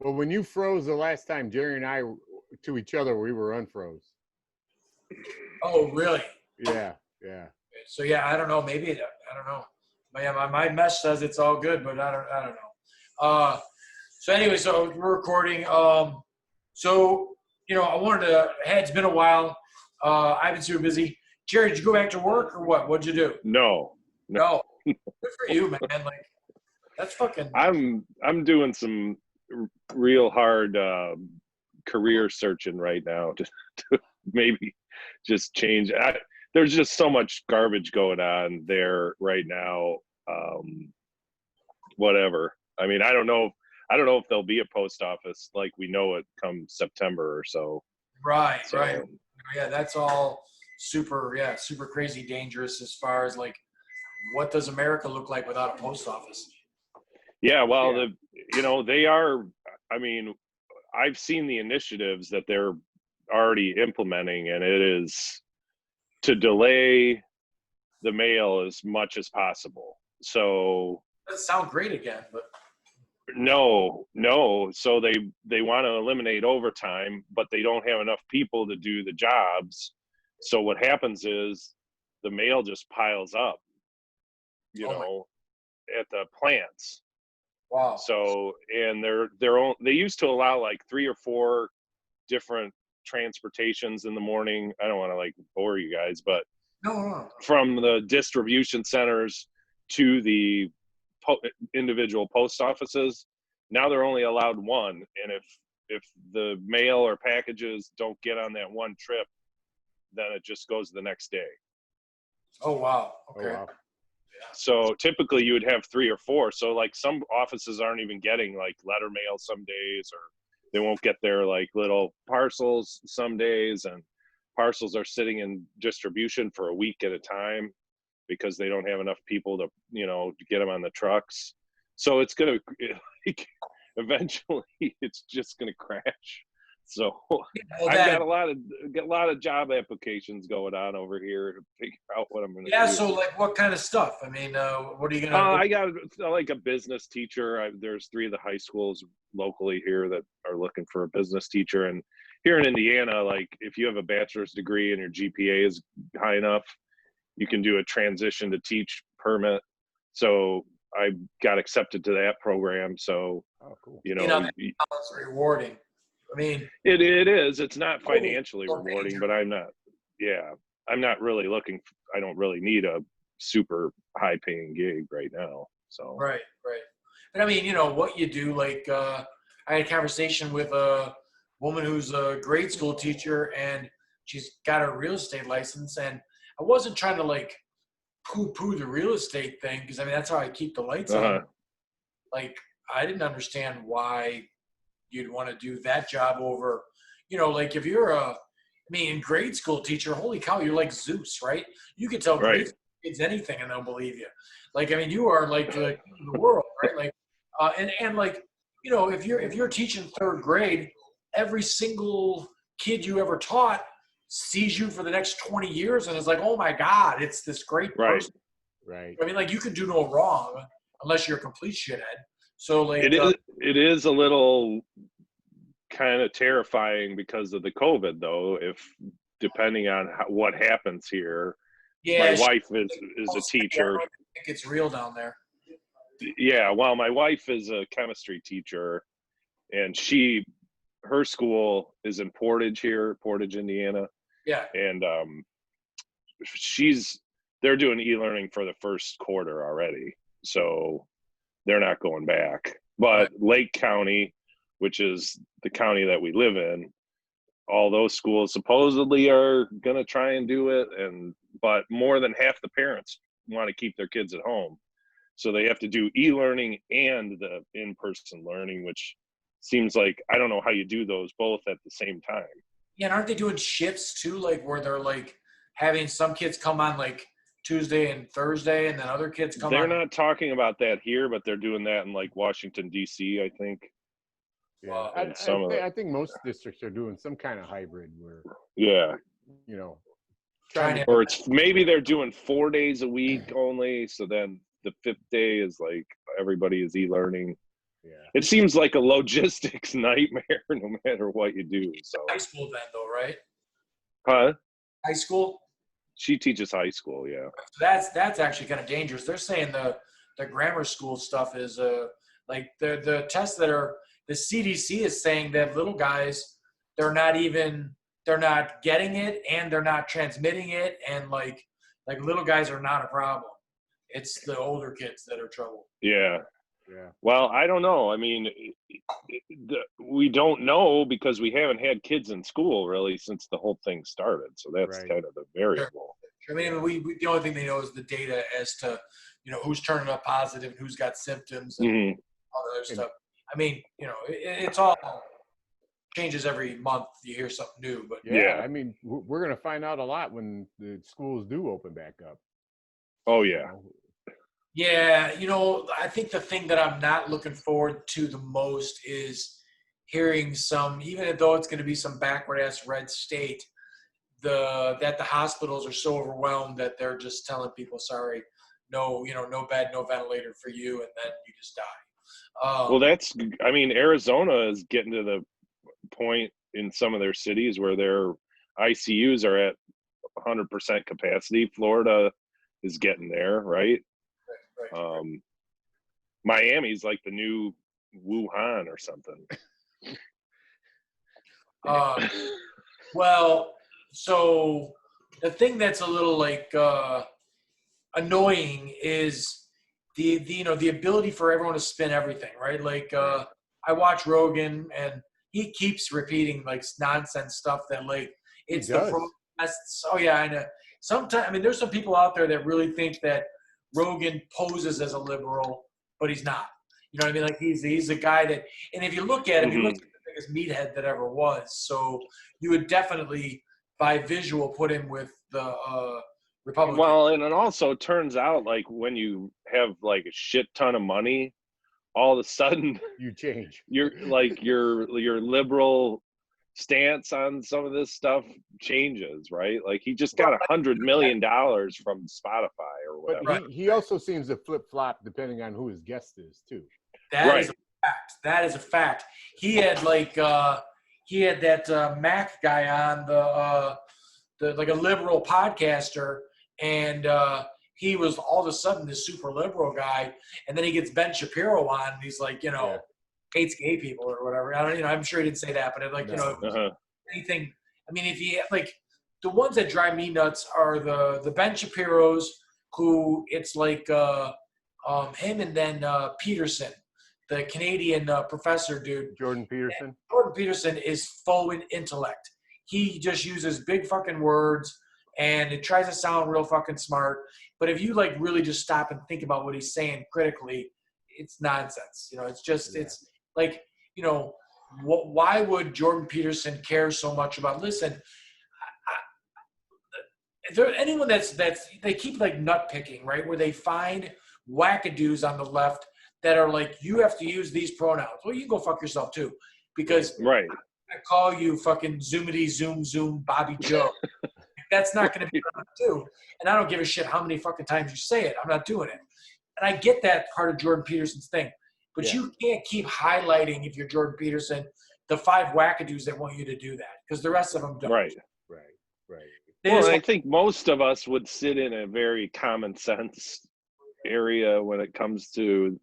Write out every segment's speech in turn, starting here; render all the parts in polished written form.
Well, when you froze the last time, Jerry and I to each other, we were unfroze. Oh, really? Yeah, yeah. So yeah, I don't know. Maybe I don't know. My mesh says it's all good, but I don't know. So anyway, so we're recording. So I wanted to. Hey, it's been a while. I've been super busy. Jerry, did you go back to work or what? What'd you do? No. No. Good for you, man. Like that's fucking. I'm doing some real hard career searching right now to maybe just change. There's just so much garbage going on there right now. Whatever. I mean, I don't know if there'll be a post office like we know it come September or so. Right. Yeah, that's all super crazy dangerous as far as like what does America look like without a post office? Yeah, well, they are. I mean, I've seen the initiatives that they're already implementing, and it is to delay the mail as much as possible. So That sounds great again, but no. So they want to eliminate overtime, but they don't have enough people to do the jobs. So what happens is the mail just piles up, at the plants. wow. So, and they used to allow like 3 or 4 different transportations in the morning. I don't want to like bore you guys, but No. from the distribution centers to the individual post offices, now they're only allowed one. And if the mail or packages don't get on that one trip, then it just goes the next day. Oh wow. Okay. Oh, wow. So typically you would have 3 or 4. So like some offices aren't even getting like letter mail some days, or they won't get their like little parcels some days, and parcels are sitting in distribution for a week at a time because they don't have enough people to get them on the trucks. So it's going to eventually it's just going to crash. So I got a lot of job applications going on over here to figure out what I'm going to do. Yeah, so like what kind of stuff? I mean, what are you going to I got like a business teacher. There's 3 of the high schools locally here that are looking for a business teacher. And here in Indiana, like if you have a bachelor's degree and your GPA is high enough, you can do a transition to teach permit. So I got accepted to that program. So, cool. It's rewarding. I mean, it is. It's not financially rewarding, but I'm not really looking. I don't really need a super high paying gig right now. So right. But I mean, what you do. Like, I had a conversation with a woman who's a grade school teacher, and she's got a real estate license. And I wasn't trying to like poo-poo the real estate thing because I mean that's how I keep the lights on. Like, I didn't understand why you'd want to do that job over, like if you're in grade school teacher, holy cow, you're like Zeus, right? You can tell grade school kids anything and they'll believe you. Like, I mean, you are like the world, right? Like, and like, if you're teaching 3rd grade, every single kid you ever taught sees you for the next 20 years and is like, oh my God, it's this great person. Right. I mean, like you could do no wrong unless you're a complete shithead. So like it is a little kind of terrifying because of the COVID though, if depending on what happens here. My wife is a teacher. I think it's real down there. Yeah, well, my wife is a chemistry teacher, and her school is in Portage, Indiana. Yeah. And they're doing e-learning for the first quarter already, so they're not going back. But Lake County, which is the county that we live in, all those schools supposedly are going to try and do it, but more than half the parents want to keep their kids at home. So they have to do e-learning and the in-person learning, which seems like, I don't know how you do those both at the same time. Yeah, and aren't they doing shifts too, like where they're like having some kids come on like Tuesday and Thursday and then other kids come on? They're not talking about that here, but they're doing that in like Washington, D.C., I think. Yeah, I think most districts are doing some kind of hybrid where, or it's maybe they're doing 4 days a week only. So then the 5th day is like everybody is e-learning. it seems like a logistics nightmare no matter what you do. So high school then, though, right? huh? High school. She teaches high school, yeah. That's actually kind of dangerous. They're saying the grammar school stuff is like the tests that are the CDC is saying that little guys they're not getting it and they're not transmitting it and like little guys are not a problem. It's the older kids that are trouble. Yeah. Yeah. Well, I don't know. I mean, we don't know because we haven't had kids in school really since the whole thing started. So that's kind of the variable. I mean, we the only thing they know is the data as to who's turning up positive and who's got symptoms and all the other stuff. I mean, it's all changes every month. You hear something new, but yeah. I mean, we're gonna find out a lot when the schools do open back up. Oh yeah. Yeah, I think the thing that I'm not looking forward to the most is hearing even though it's going to be some backward-ass red state, that the hospitals are so overwhelmed that they're just telling people, sorry, no bed, no ventilator for you, and then you just die. Well, Arizona is getting to the point in some of their cities where their ICUs are at 100% capacity. Florida is getting there, right? Right. Miami's like the new Wuhan or something. Well, so the thing that's a little like annoying is the ability for everyone to spin everything, right? Like I watch Rogan and he keeps repeating like nonsense stuff that like it's the protests. Oh yeah, I know. Sometimes there's some people out there that really think that Rogan poses as a liberal, but he's not. You know what I mean? Like he's a guy that, and if you look at him, he looks like the biggest meathead that ever was. So you would definitely, by visual, put him with the Republican. Well, and it also turns out like when you have like a shit ton of money, all of a sudden you change. You're like your liberal stance on some of this stuff changes, right? Like he just got $100 million from Spotify or whatever. But he also seems to flip flop depending on who his guest is too. That is a fact. That is a fact. He had that Mac guy on the like a liberal podcaster, and he was all of a sudden this super liberal guy, and then he gets Ben Shapiro on, and he's like, hates gay people or whatever. I don't, I'm sure he didn't say that, but anything. I mean, if he like the ones that drive me nuts are the Ben Shapiros, who it's like him and then Peterson, the Canadian professor dude. Jordan Peterson. And Jordan Peterson is full in intellect. He just uses big fucking words and it tries to sound real fucking smart. But if you like really just stop and think about what he's saying critically, it's nonsense. It's just it's like why would Jordan Peterson care so much about? Listen, if there anyone that's they keep like nut picking, right? Where they find wackadoos on the left that are like, you have to use these pronouns. Well, you can go fuck yourself too, because I'm gonna call you fucking zoomity zoom Bobby Joe. That's not going to be what I do, and I don't give a shit how many fucking times you say it. I'm not doing it, and I get that part of Jordan Peterson's thing, but you can't keep highlighting, if you're Jordan Peterson, the 5 wackadoos that want you to do that, because the rest of them don't. Right. Well, I think most of us would sit in a very common sense area when it comes to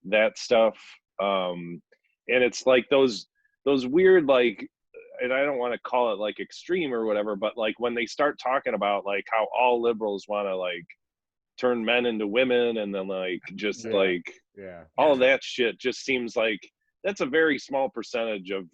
that stuff, and it's like those weird, like, and I don't want to call it like extreme or whatever, but like when they start talking about like how all liberals want to like turn men into women and then like just all of that shit just seems like that's a very small percentage of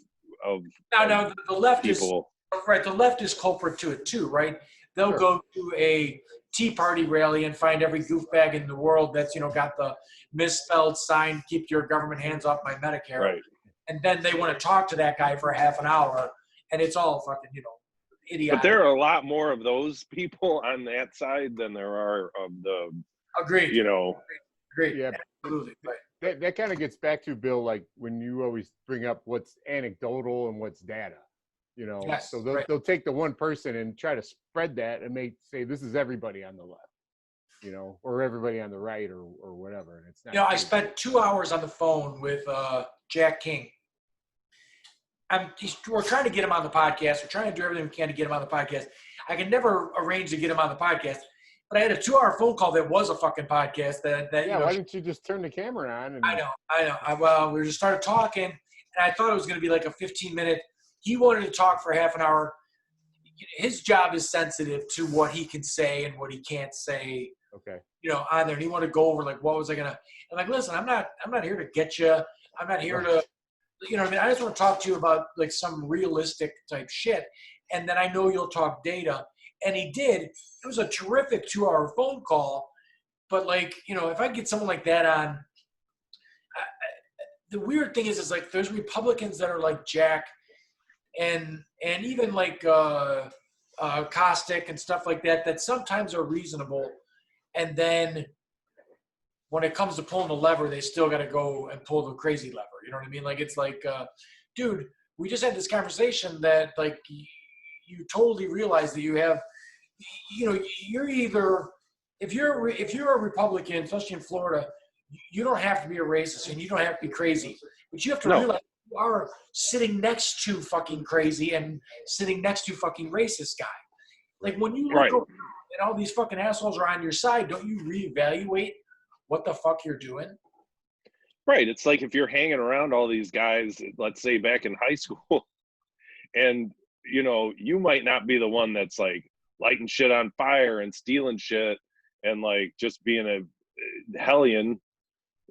the left people. Right, the left is culprit to it too, right? They'll go to a Tea Party rally and find every goofbag in the world that's got the misspelled sign, "Keep your government hands off my Medicare," right? And then they want to talk to that guy for half an hour, and it's all fucking idiotic. But there are a lot more of those people on that side than there are of the. Agreed. Agreed. Yeah, absolutely. That kind of gets back to, Bill, like when you always bring up what's anecdotal and what's data. So they'll take the one person and try to spread that and say this is everybody on the left. you know, or everybody on the right or whatever. And it's not. You know, I true. spent 2 hours on the phone with Jack King. We're trying to get him on the podcast. We're trying to do everything we can to get him on the podcast. I can never arrange to get him on the podcast, but I had a 2-hour phone call that was a fucking podcast. That Yeah, you know, why didn't you just turn the camera on? And I know. Well, we just started talking, and I thought it was going to be like a 15-minute. He wanted to talk for half an hour. His job is sensitive to what he can say and what he can't say. Okay. You know, on there, and he wanted to go over like what was I gonna? I'm like, listen, I'm not here to get you. I'm not here to, you know what I mean? I just want to talk to you about like some realistic type shit, and then I know you'll talk data. And he did. It was a terrific 2-hour phone call. But like, you know, if I get someone like that on, the weird thing is like there's Republicans that are like Jack, and even like Kostick and stuff like that that sometimes are reasonable, and then when it comes to pulling the lever, they still got to go and pull the crazy lever. You know what I mean? Like it's like, dude, we just had this conversation that like you totally realize that you have, you know, you're either if you're a Republican, especially in Florida, you don't have to be a racist and you don't have to be crazy, but you have to realize you are sitting next to fucking crazy and sitting next to fucking racist guy. Like when you look around and all these fucking assholes are on your side, don't you reevaluate what the fuck you're doing? Right. It's like if you're hanging around all these guys, let's say back in high school, and you know, you might not be the one that's like lighting shit on fire and stealing shit and like just being a hellion.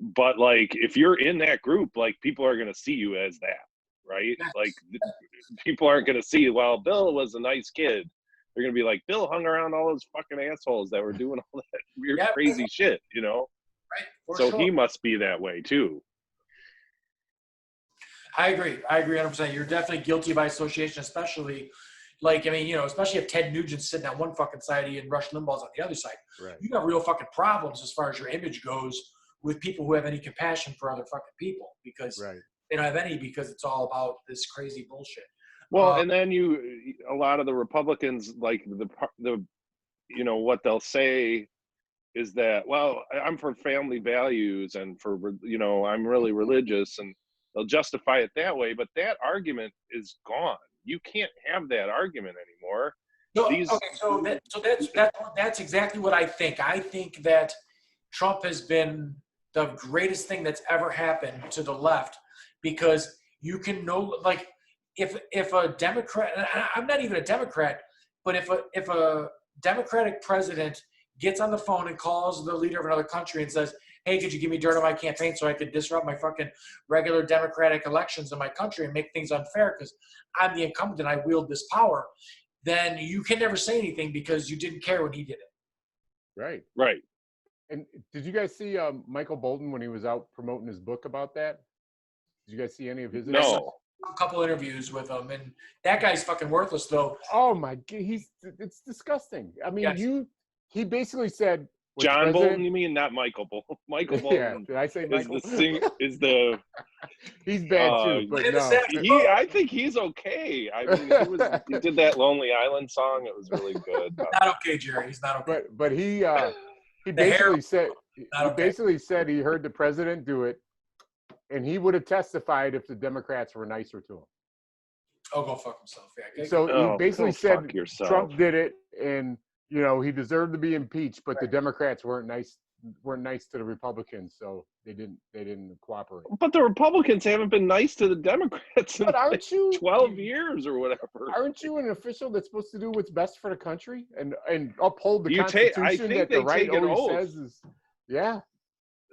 But like if you're in that group, like people are going to see you as that, right? Yes. Like people aren't going to see, well, Bill was a nice kid. They're going to be like, Bill hung around all those fucking assholes that were doing all that weird, crazy shit, you know? Right. So he must be that way too. I agree 100%. You're definitely guilty by association, especially like, I mean, you know, especially if Ted Nugent's sitting on one fucking side of you and Rush Limbaugh's on the other side. Right. You got real fucking problems as far as your image goes with people who have any compassion for other fucking people because they don't have any because it's all about this crazy bullshit. Well, and then a lot of the Republicans, like the you know, what they'll say is that, well, I'm for family values and for, you know, I'm really religious, and they'll justify it that way. But that argument is gone. You can't have that argument anymore. That's exactly what I think. I think that Trump has been the greatest thing that's ever happened to the left because you can know, like, if a Democrat, and I'm not even a Democrat, but if a Democratic president gets on the phone and calls the leader of another country and says, hey, could you give me dirt on my campaign so I could disrupt my fucking regular democratic elections in my country and make things unfair because I'm the incumbent and I wield this power, then you can never say anything because you didn't care when he did it. Right. Right. And did you guys see Michael Bolton when he was out promoting his book about that? Did you guys see any of his? No. A couple interviews with him, and that guy's fucking worthless, though. Oh my god, it's disgusting. I mean, Yes. He basically said John Bolton, you mean, not Michael Bolton? Michael Bolton. Yeah, did I say Michael? Is the he's bad too, but no. I think he's okay. I mean, he did that Lonely Island song. It was really good. Not okay, Jerry. He's not okay. But he basically said he heard the president do it, and he would have testified if the Democrats were nicer to him. Oh, go fuck himself. Yeah. So he basically said Trump did it, and you know he deserved to be impeached, but the Democrats weren't nice to the Republicans, so they didn't cooperate. But the Republicans haven't been nice to the Democrats in aren't you 12 years or whatever? Aren't you an official that's supposed to do what's best for the country and uphold the Constitution that the right always says is? Yeah.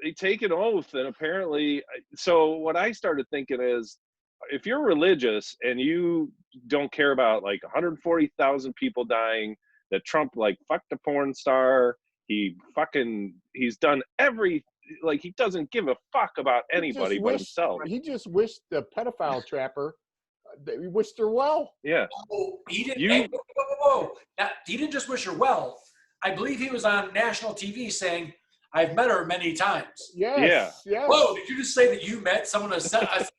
They take an oath, and apparently, so what I started thinking is, if you're religious and you don't care about like 140,000 people dying, that Trump like fucked a porn star, he's done he doesn't give a fuck about anybody but himself. He just wished the pedophile trapper, he wished her well. Yeah. Oh, he didn't. Whoa. Now, he didn't just wish her well. I believe he was on national TV saying, I've met her many times. Yes. Yeah. Yes. Whoa, did you just say that you met someone, a sex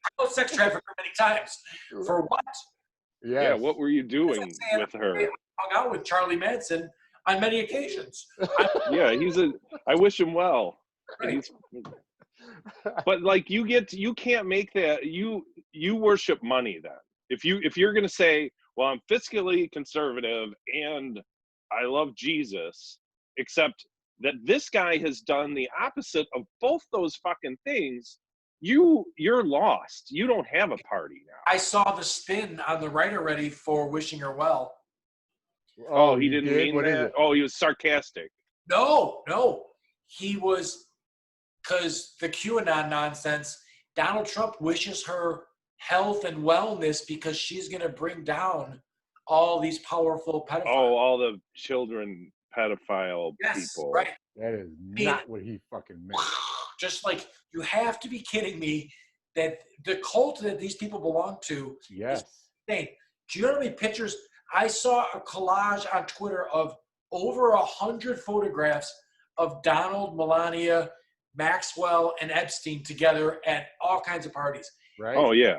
trafficker many times? For what? Yes. Yeah, what were you doing with her? I hung out with Charlie Manson on many occasions. Yeah, I wish him well. And Right. but like you can't make that, you worship money then. If you're going to say, well, I'm fiscally conservative and I love Jesus, except that this guy has done the opposite of both those fucking things, you're lost. You don't have a party now. I saw the spin on the right already for wishing her well. Oh, he you didn't did? mean What is that. it? Oh, he was sarcastic. No, he was, because the QAnon nonsense. Donald Trump wishes her health and wellness because she's going to bring down all these powerful pedophiles. Oh, all the children pedophile yes, people. right. That is not what he fucking meant. Just like, you have to be kidding me that the cult that these people belong to Yes. is insane. Do you know how many pictures? I saw a collage on Twitter of over 100 photographs of Donald, Melania, Maxwell, and Epstein together at all kinds of parties. Right? Oh yeah.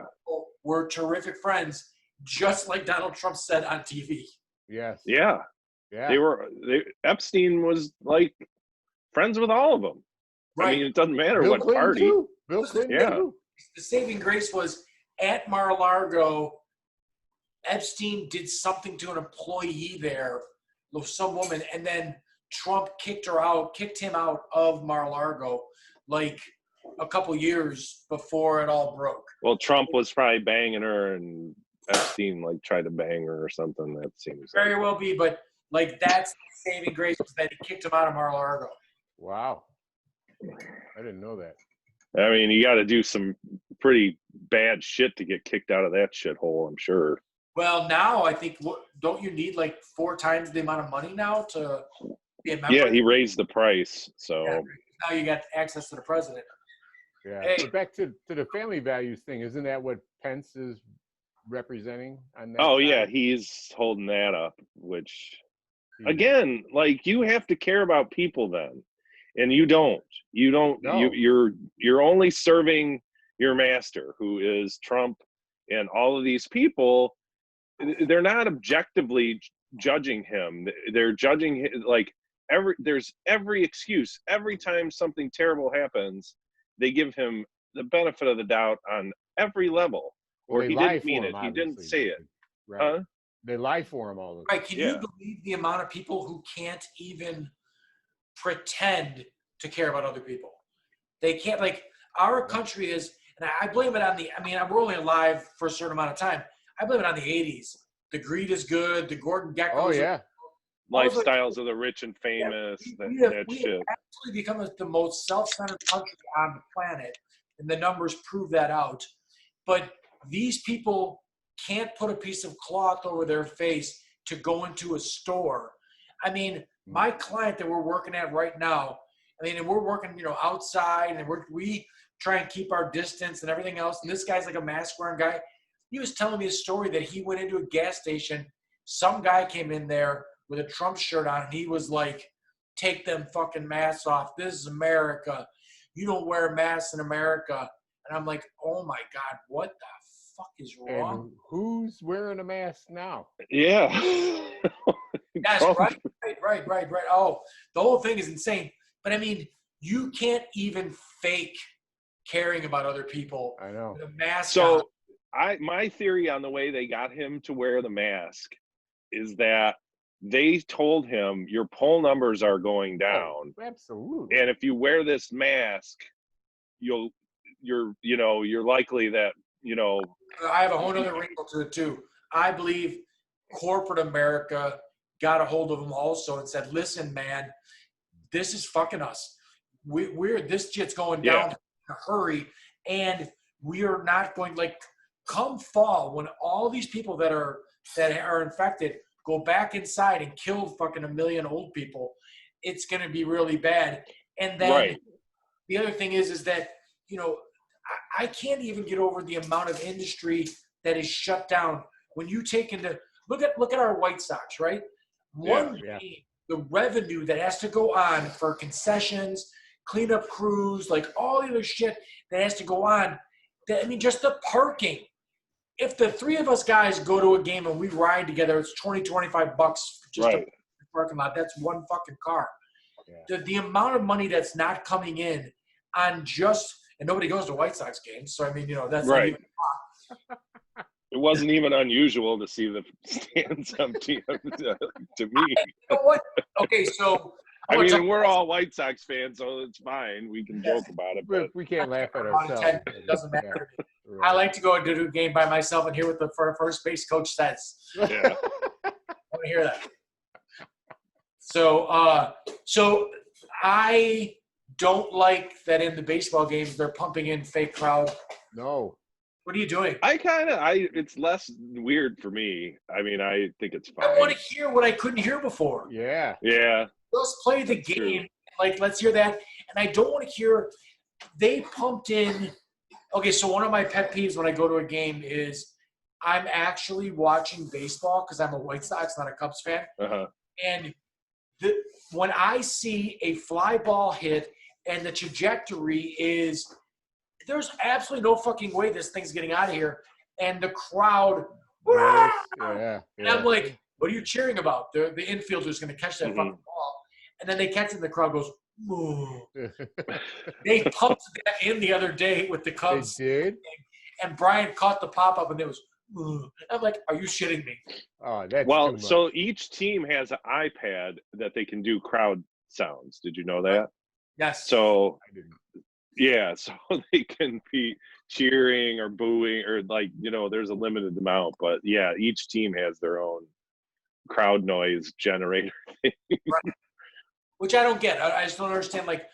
We're terrific friends, just like Donald Trump said on TV. Yes. Yeah. Yeah. Epstein was like friends with all of them. Right. I mean, it doesn't matter Bill what Clinton party. Too. Bill Clinton Yeah. too. The saving grace was at Mar-a-Lago, Epstein did something to an employee there, some woman, and then Trump kicked him out of Mar-a-Lago like a couple years before it all broke. Well, Trump was probably banging her, and Epstein like tried to bang her or something. That seems Very like. well be, but like that's the saving grace was that he kicked him out of Mar-a-Lago. Wow. I didn't know that. I mean, you got to do some pretty bad shit to get kicked out of that shithole, I'm sure. Well, now I think, don't you need like 4 times the amount of money now to be a member? Yeah, he raised the price, so. Yeah, now you got access to the president. Yeah. Hey. But back to the family values thing. Isn't that what Pence is representing on that? Oh side? yeah, he's holding that up, which He- again, like you have to care about people then, and you don't. No. You're only serving your master, who is Trump, and all of these people. They're not objectively judging him. They're judging him, like there's every excuse. Every time something terrible happens, they give him the benefit of the doubt on every level. Or They he lie didn't mean for it. him, He didn't obviously. say it. Right. Huh? They lie for him all the time. Right? Can Yeah. you believe the amount of people who can't even pretend to care about other people? They can't. Like, our country is, and I blame it on we're only alive for a certain amount of time. I blame it on the 80s. The greed is good. The Gordon Geckos. Oh yeah. Lifestyles of the rich and famous, that shit. have actually become the most self-centered country on the planet, and the numbers prove that out. But these people can't put a piece of cloth over their face to go into a store. I mean, my client that we're working at right now, and we're working, outside, and we try and keep our distance and everything else. And this guy's like a mask-wearing guy. He was telling me a story that he went into a gas station. Some guy came in there with a Trump shirt on, and he was like, "Take them fucking masks off. This is America. You don't wear masks in America." And I'm like, "Oh my God, what the fuck is wrong?" And who's wearing a mask now? Yeah. Yes, Trump. right. Oh, the whole thing is insane. But I mean, you can't even fake caring about other people I know. with a mask on. So my theory on the way they got him to wear the mask is that they told him your poll numbers are going down, Absolutely. and if you wear this mask, you're likely that I have a whole other wrinkle to it too. I believe corporate America got a hold of them also and said, "Listen, man, this is fucking us. This shit's going down in a hurry, and we are not going, like, come fall, when all these people that are infected go back inside and kill fucking 1 million old people, it's going to be really bad." And then the other thing is that, I can't even get over the amount of industry that is shut down. When you take into look at our White Sox, right? One game, the revenue that has to go on for concessions, cleanup crews, like all the other shit that has to go on. Just the parking. If the 3 of us guys go to a game and we ride together, it's $20-25 just to parking lot. That's one fucking car. Yeah. The amount of money that's not coming in on just, and nobody goes to White Sox games. So, I mean, that's not Right. even, It wasn't even unusual to see the stands empty to me. you know what? Okay, so I I'm gonna mean, tell we're you all White Sox fans, so it's fine. We can joke about it. But We can't laugh at about ourselves. attendance, it doesn't matter to me. Right. I like to go to a game by myself and hear what the first base coach says. yeah, I want to hear that. So I don't like that in the baseball games they're pumping in fake crowd. No. What are you doing? it's less weird for me. I mean, I think it's fine. I want to hear what I couldn't hear before. Yeah. Yeah, Let's play the That's game. true. Like, let's hear that. And I don't want to hear they pumped in. Okay, so one of my pet peeves when I go to a game is I'm actually watching baseball because I'm a White Sox, not a Cubs fan. uh-huh. And when I see a fly ball hit and the trajectory is there's absolutely no fucking way this thing's getting out of here. And the crowd, Yes. Yeah. and I'm like, what are you cheering about? The infielder's going to catch that Mhm. fucking ball. And then they catch it and the crowd goes, ooh. Yeah. They pumped that in the other day with the They Cubs. did? And Brian caught the pop-up and it was, ooh. I'm like, are you shitting me? Oh, that's too Well, much. so each team has an iPad that they can do crowd sounds. Did you know that? Yes. So I didn't. yeah, so they can be cheering or booing or there's a limited amount, but yeah, each team has their own crowd noise generator. Which I don't get. I just don't understand. Like,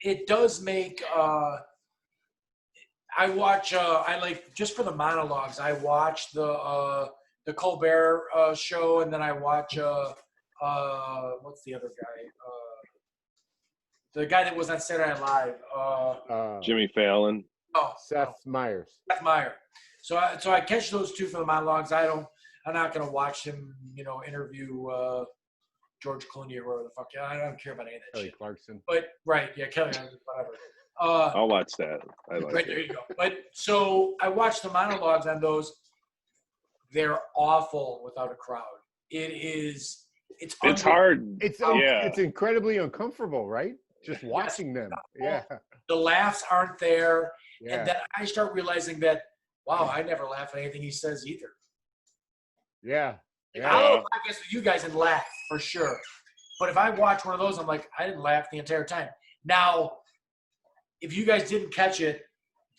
it does make. I watch. I like just for the monologues. I watch the Colbert show, and then I watch. What's the other guy? The guy that was on Saturday Night Live. Jimmy Fallon. Seth Meyers. Seth Meyer. So I catch those two for the monologues. I'm not gonna watch him. Interview George Clooney or whatever the fuck. I don't care about any of that Kelly shit. Clarkson. But right, yeah, Kelly, whatever. I'll watch that. I like Right, it. there you go. But so I watched the monologues on those. They're awful without a crowd. It's hard. It's incredibly uncomfortable, right? Just watching them. Yeah. The laughs aren't there. Yeah. And then I start realizing that, wow, I never laugh at anything he says either. Yeah. Like, Yeah. I'll laugh with you guys and laugh for sure. But if I watch one of those, I'm like, I didn't laugh the entire time. Now, if you guys didn't catch it,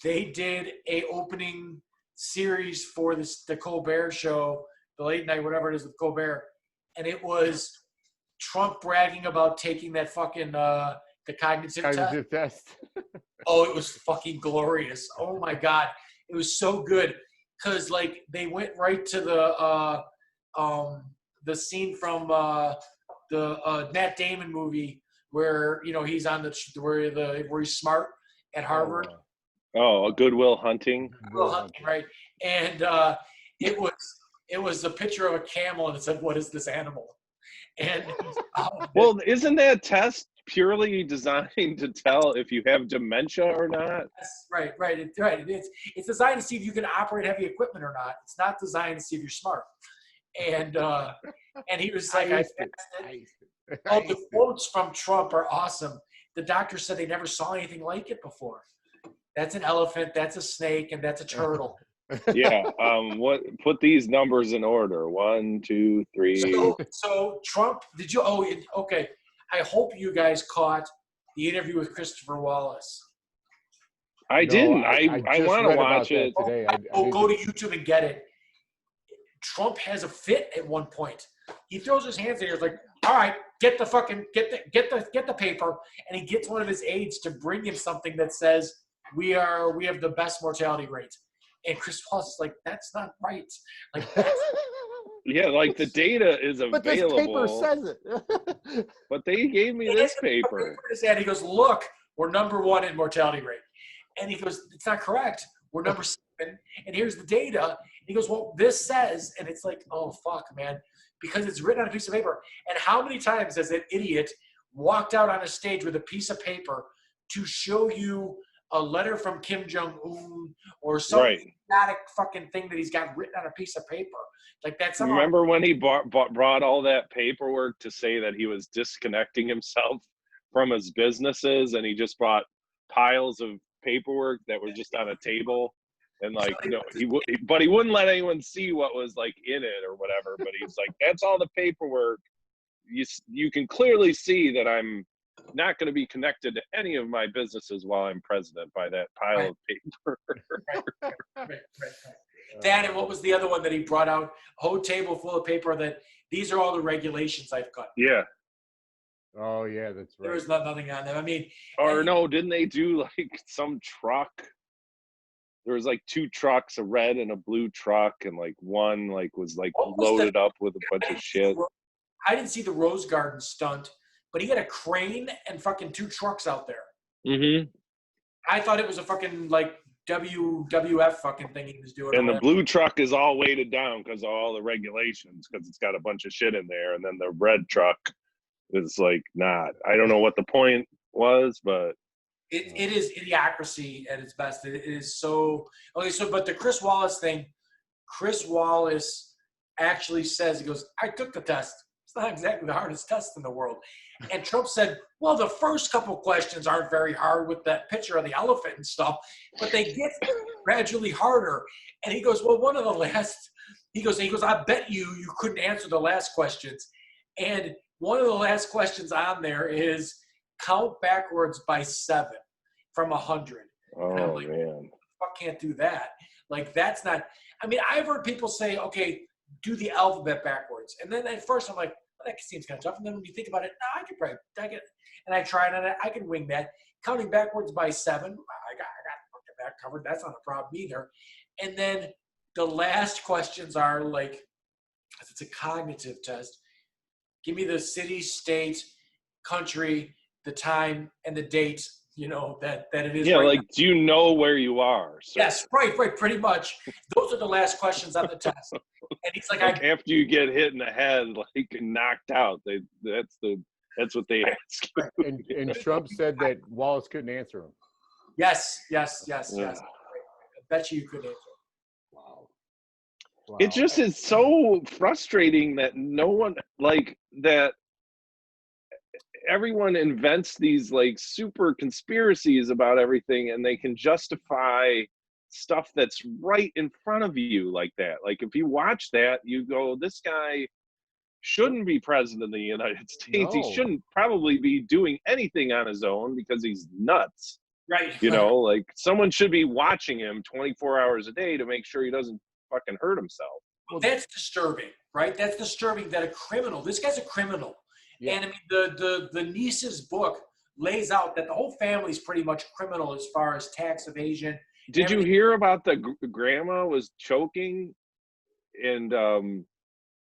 they did a opening series for the Colbert show, the late night, whatever it is with Colbert. And it was Trump bragging about taking that fucking the cognitive test. Cognitive test. Oh, it was fucking glorious. Oh my God. It was so good. Cause like they went right to the scene from the Matt Damon movie where, he's on where he's smart at Harvard. Oh, a Goodwill Hunting. Will Hunting, right? And it was a picture of a camel and it said, "What is this animal?" And Well, isn't that test purely designed to tell if you have dementia or not? right. It's designed to see if you can operate heavy equipment or not. It's not designed to see if you're smart. And he was like, I used it. "Oh, the quotes from Trump are awesome." The doctor said they never saw anything like it before. That's an elephant, that's a snake, and that's a turtle. Yeah. Put these numbers in order. 1, 2, 3. So Trump, did you? Oh, okay. I hope you guys caught the interview with Christopher Wallace. I didn't. I just want to read watch about it. that today. Go to YouTube and get it. Trump has a fit at one point. He throws his hands in. He's like, "All right, get the paper," and he gets one of his aides to bring him something that says we have the best mortality rate. And Chris Wallace is like, "That's not right." Like, Yeah, like the data is But this available. paper says it. But they gave me this paper. And he goes, "Look, we're number 1 in mortality rate." And he goes, "It's not correct. We're number 7. And here's the data." And he goes, "Well, this says," and it's like, oh fuck, man, because it's written on a piece of paper. And how many times has an idiot walked out on a stage with a piece of paper to show you a letter from Kim Jong-un or some Right. exotic fucking thing that he's got written on a piece of paper. Like that somehow. Remember when he brought all that paperwork to say that he was disconnecting himself from his businesses, and he just brought piles of paperwork that were just on a table, and like but he wouldn't let anyone see what was like in it or whatever. But he's like, that's all the paperwork. You can clearly see that I'm not going to be connected to any of my businesses while I'm president by that pile of paper. Right. That, and what was the other one that he brought out? A whole table full of paper that these are all the regulations I've got. Yeah. Oh yeah, that's right. There was nothing on them. I mean, Or no, didn't they do like some truck? There was like 2 trucks, a red and a blue truck, and like one like was like loaded up with a bunch of shit. I didn't see the Rose Garden stunt, but he had a crane and fucking 2 trucks out there. Mm-hmm. I thought it was a fucking like WWF fucking thing he was doing. And the blue truck is all weighted down because of all the regulations, because it's got a bunch of shit in there. And then the red truck is like not. I don't know what the point was, but it is idiocracy at its best. It is so okay. So, but the Chris Wallace thing, Chris Wallace actually says, he goes, "I took the test. It's not exactly the hardest test in the world." And Trump said, "Well, the first couple questions aren't very hard with that picture of the elephant and stuff, but they get gradually harder." And he goes, "Well, one of the last," he goes, "I bet you couldn't answer the last questions." And one of the last questions on there is count backwards by 7 from 100. oh and I'm like, man, fuck, can't do that. Like, that's not. I mean, I've heard people say, "Okay, do the alphabet backwards," and then at first I'm like, well, that seems kind of tough. And then when you think about it, no, I could probably, and I tried on it, I can wing that. Counting backwards by 7, I got that covered. That's not a problem either. And then the last questions are like, it's a cognitive test. Give me the city, state, country, the time, and the date. You know that it is. yeah, right like now. do you know where you are? So, Yes, right, pretty much. Those are the last questions on the test. And he's like, like after you get hit in the head, like knocked out, that's what they ask. And Trump said that Wallace couldn't answer him. yes. Yeah. I bet you could answer. Wow. It just is so frustrating that no one like that. Everyone invents these like super conspiracies about everything, and they can justify stuff that's right in front of you like that. Like if you watch that, you go, this guy shouldn't be president of the United States. No. He shouldn't probably be doing anything on his own because he's nuts. Right. You know, like someone should be watching him 24 hours a day to make sure he doesn't fucking hurt himself. Well, that's disturbing, right? That's disturbing that a criminal, this guy's a criminal. Yeah. And I mean, the niece's book lays out that the whole family's pretty much criminal as far as tax evasion. Did you hear about the grandma was choking and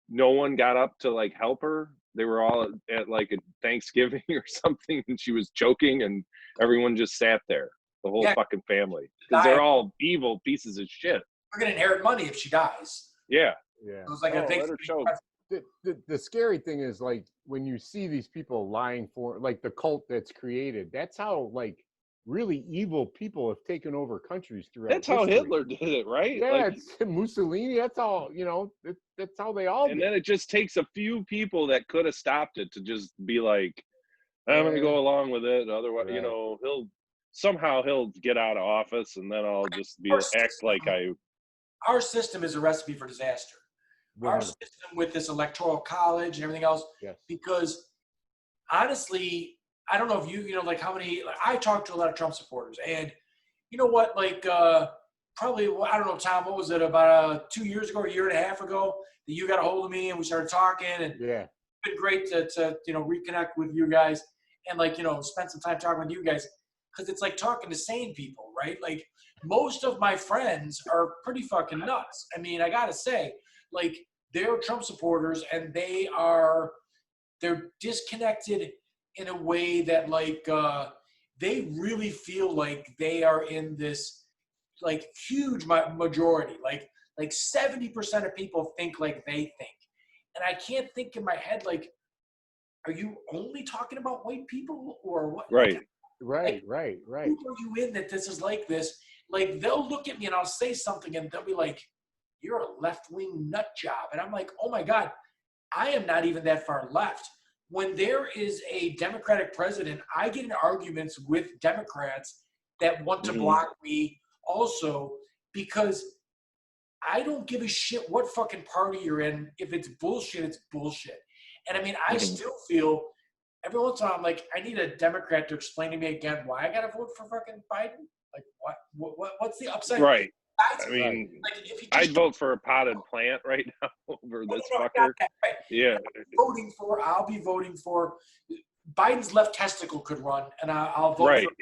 no one got up to like help her? They were all at like a Thanksgiving or something, and she was choking, and everyone just sat there, the whole fucking family, because they're all evil pieces of shit. We're going to inherit money if she dies. Yeah. Yeah. It was like Oh, a let her choke. The scary thing is like when you see these people lying for like the cult that's created, that's how like really evil people have taken over countries throughout That's how history. Hitler did it, right? Yeah, Like, it's Mussolini. That's all, you know, that's how they all and did. then it just takes a few people that could have stopped it to just be like, I'm going to go along with it. Otherwise, you Right. know, he'll get out of office, and then I'll just act like Our system is a recipe for disaster. Our system with this electoral college and everything else, Yes. because honestly, I don't know if you know, like how many, like, I talked to a lot of Trump supporters, and you know what, like probably, I don't know, Tom, what was it, about 2 years ago, a year and a half ago, that you got a hold of me and we started talking, and Yeah. it's been great to you know, reconnect with you guys and like, you know, spend some time talking with you guys, because it's like talking to sane people, right? Like most of my friends are pretty fucking nuts. I mean, I gotta say, like, they're Trump supporters and they're disconnected in a way that like they really feel like they are in this like huge majority, like 70% of people think like they think, and I can't think in my head, like, are you only talking about white people or what? right. Right. Who are you in that this is like this? Like, they'll look at me and I'll say something and they'll be like, you're a left-wing nut job. And I'm like, oh my God, I am not even that far left. When there is a Democratic president, I get in arguments with Democrats that want to block me also, because I don't give a shit what fucking party you're in. If it's bullshit, it's bullshit. And I mean, I still feel every once in a while, I'm like, I need a Democrat to explain to me again why I got to vote for fucking Biden. Like, what's the upside? Right. I Right. mean, like, if you just I'd vote for a potted plant right now over this fucker. Right. Yeah. I'll be voting for Biden's left testicle could run, and I'll vote Right. for.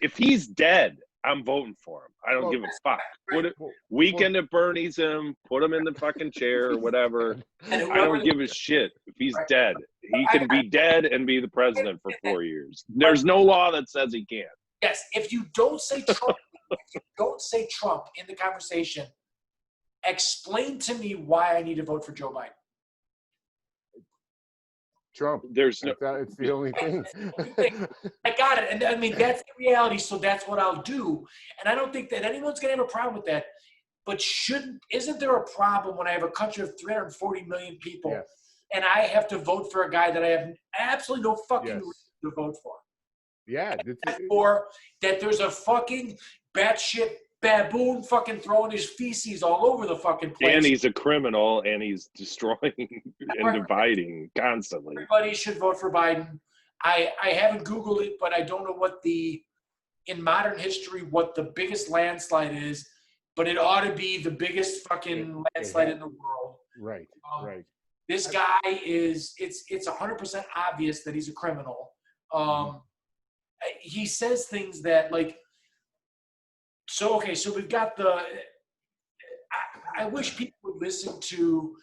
If he's dead, I'm voting for him. I don't Well, give a fuck. Put it, Well, Weekend at Bernie's him, put him in the fucking chair or whatever. And I don't give a shit if he's Right. dead. He can be dead and be the president for 4 years. There's no law that says he can't. Yes, if you don't say Trump, in the conversation, explain to me why I need to vote for Joe Biden. Trump. There's no. It's the only thing. I got it. And I mean, that's the reality. So that's what I'll do. And I don't think that anyone's going to have a problem with that. But isn't there a problem when I have a country of 340 million people Yes. and I have to vote for a guy that I have absolutely no fucking Yes. reason to vote for? Yeah. Or that there's a fucking batshit baboon fucking throwing his feces all over the fucking place. And he's a criminal, and he's destroying and dividing constantly. Everybody should vote for Biden. I haven't Googled it, but I don't know in modern history, what the biggest landslide is, but it ought to be the biggest fucking landslide in the world. Right. Right. This guy it's 100% obvious that he's a criminal. He says things that, like, so we've got I wish people would listen to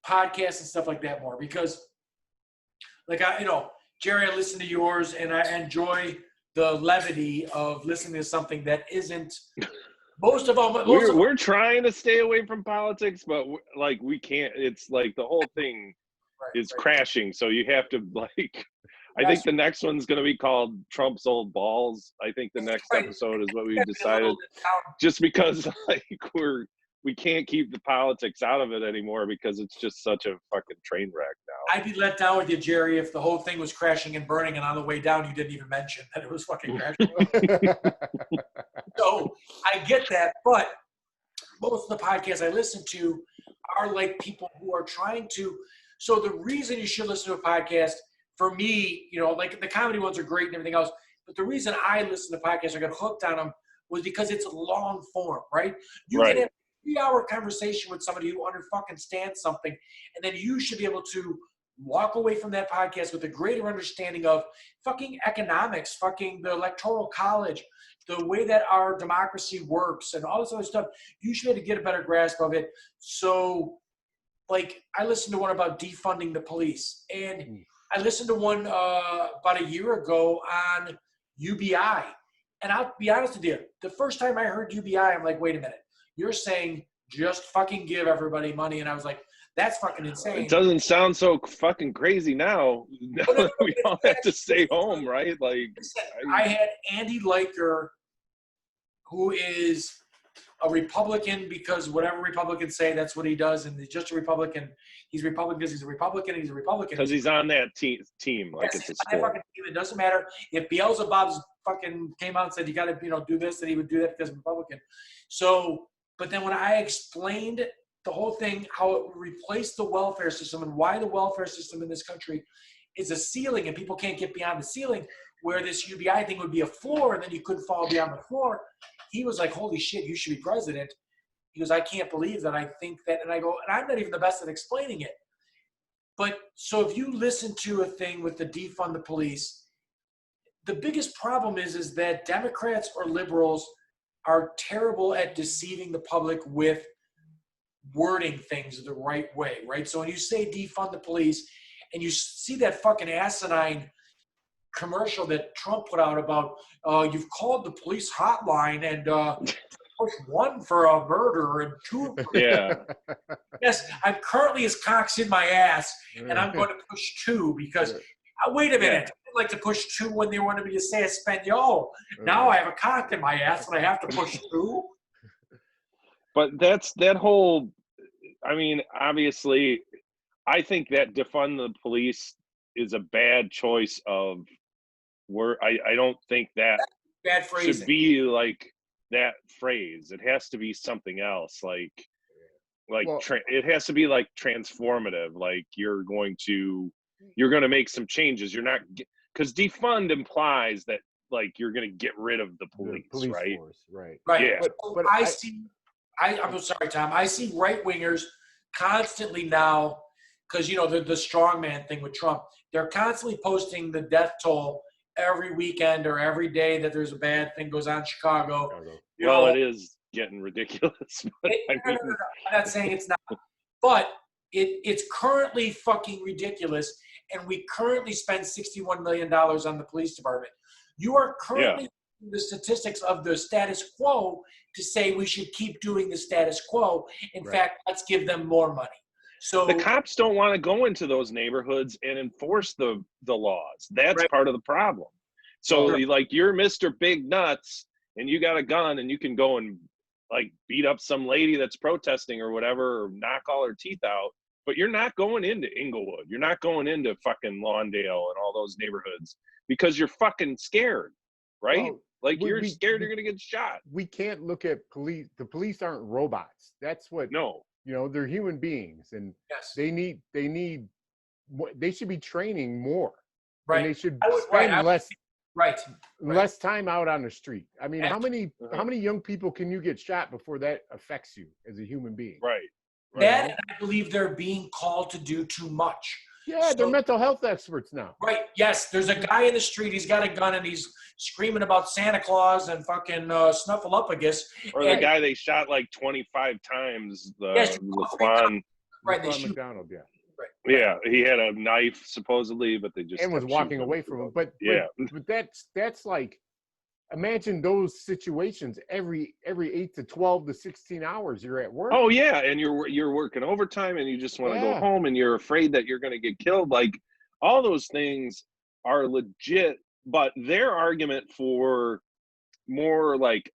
podcasts and stuff like that more, because, like, Jerry, I listen to yours and I enjoy the levity of listening to something that isn't We're trying to stay away from politics, but we can't. It's like the whole thing is crashing. So you have to, like, I think the next one's going to be called Trump's Old Balls. I think the next episode is what we've decided, just because, like, we can't keep the politics out of it anymore because it's just such a fucking train wreck now. I'd be let down with you, Jerry, if the whole thing was crashing and burning, and on the way down you didn't even mention that it was fucking crashing. So I get that, but most of the podcasts I listen to are like people who are trying to. So the reason you should listen to a podcast, for me, like, the comedy ones are great and everything else, but the reason I listen to podcasts, I got hooked on them, was because it's long form, right? You can have a 3-hour conversation with somebody who understands something, and then you should be able to walk away from that podcast with a greater understanding of fucking economics, fucking the Electoral College, the way that our democracy works, and all this other stuff. You should be able to get a better grasp of it. So, like, I listened to one about defunding the police, and I listened to one about a year ago on UBI. And I'll be honest with you, the first time I heard UBI, I'm like, wait a minute. You're saying just fucking give everybody money. And I was like, that's fucking insane. It doesn't sound so fucking crazy now. We all have to stay home, right? Like, I had Andy Leiker, who is a Republican because whatever Republicans say, that's what he does. And he's just a Republican. He's Republican because he's a Republican. And he's a Republican because he's on that team. Like, yes, it's a sport. It doesn't matter if Beelzebub's fucking came out and said you got to do this, then he would do that because he's Republican. So, but then when I explained the whole thing, how it replaced the welfare system and why the welfare system in this country is a ceiling and people can't get beyond the ceiling, where this UBI thing would be a floor and then you couldn't fall beyond the floor, he was like, holy shit, you should be president. He goes, I can't believe that I think that. And I go, and I'm not even the best at explaining it. But so if you listen to a thing with the defund the police, the biggest problem is that Democrats or liberals are terrible at deceiving the public with wording things the right way, right? So when you say defund the police and you see that fucking asinine commercial that Trump put out about you've called the police hotline and push 1 for a murder and 2 for yes, I'm currently as cocks in my ass and I'm going to push 2 because Wait a Yeah. minute. I'd like to push 2 when they wanted me to say Espanol. Now I have a cock in my ass and I have to push 2? But that's that whole. I mean, obviously, I think that defund the police is a bad choice of word. I don't think that Bad should phrasing. be like that phrase. It has to be something else. Well, It has to be like transformative. Like you're going to make some changes. You're not, because defund implies that like you're going to get rid of the the police, right? force, right? Right. Yeah. So But I'm sorry, Tom. I see right wingers constantly now, because the strongman thing with Trump. They're constantly posting the death toll every weekend or every day that there's a bad thing goes on in Chicago. You Well, know, it is getting ridiculous. But I no, mean, I'm not saying it's not, but it's currently fucking ridiculous, and we currently spend $61 million on the police department. You are currently the statistics of the status quo to say we should keep doing the status quo. In Right. fact, let's give them more money. So the cops don't want to go into those neighborhoods and enforce the laws. That's Right. part of the problem. So Sure. like you're Mr. Big Nuts and you got a gun and you can go and like beat up some lady that's protesting or whatever, or knock all her teeth out, but you're not going into Inglewood. You're not going into fucking Lawndale and all those neighborhoods because you're fucking scared, right? Well, like you're we- scared you're going to get shot. we can't look at police. The police aren't robots. That's what No. they're human beings, and yes, they need they should be training more. right, And they should I would- spend right, I- less right. less time out on the street. I mean, how many Uh-huh. young people can you get shot before that affects you as a human being? Right. That, and I believe they're being called to do too much. Yeah, they're So- mental health experts now. Right. Yes. There's a guy in the street. He's got a gun and he's screaming about Santa Claus and fucking Snuffleupagus. Or the And- guy they shot like 25 times, Yes, Laquan. Right. They Laquan shoot. McDonald, yeah. Yeah, he had a knife supposedly, but they just And was kept walking shooting away from him. But Yeah. but that's like, imagine those situations every 8 to 12 to 16 hours you're at work. Oh yeah, and you're working overtime, and you just want to go Yeah. home, and you're afraid that you're going to get killed. Like all those things are legit, but their argument for more like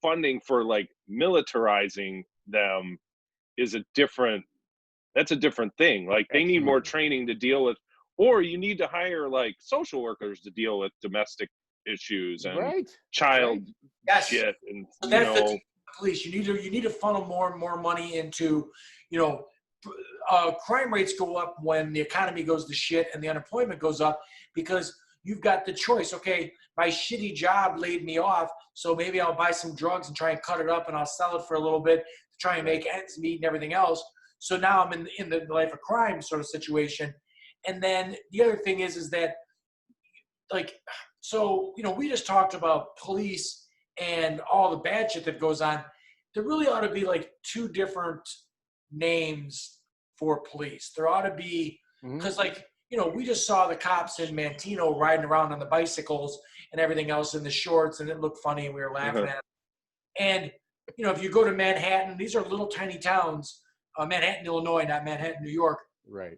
funding for like militarizing them is that's a different thing. Like they need more Absolutely. training to deal with, or you need to hire like social workers to deal with domestic issues and Right. child Yes. shit, and So you that's know, the police. You need to funnel more and more money into, crime rates go up when the economy goes to shit and the unemployment goes up because you've got the choice. Okay, my shitty job laid me off, so maybe I'll buy some drugs and try and cut it up and I'll sell it for a little bit to try and make ends meet and everything else. So now I'm in the life of crime sort of situation. And then the other thing is that like, so, we just talked about police and all the bad shit that goes on. There really ought to be like 2 different names for police. There ought to be, Mhm. because we just saw the cops in Mantino riding around on the bicycles and everything else in the shorts, and it looked funny and we were laughing Uh-huh. at it. And, if you go to Manhattan, these are little tiny towns, Manhattan, Illinois, not Manhattan, New York. Right.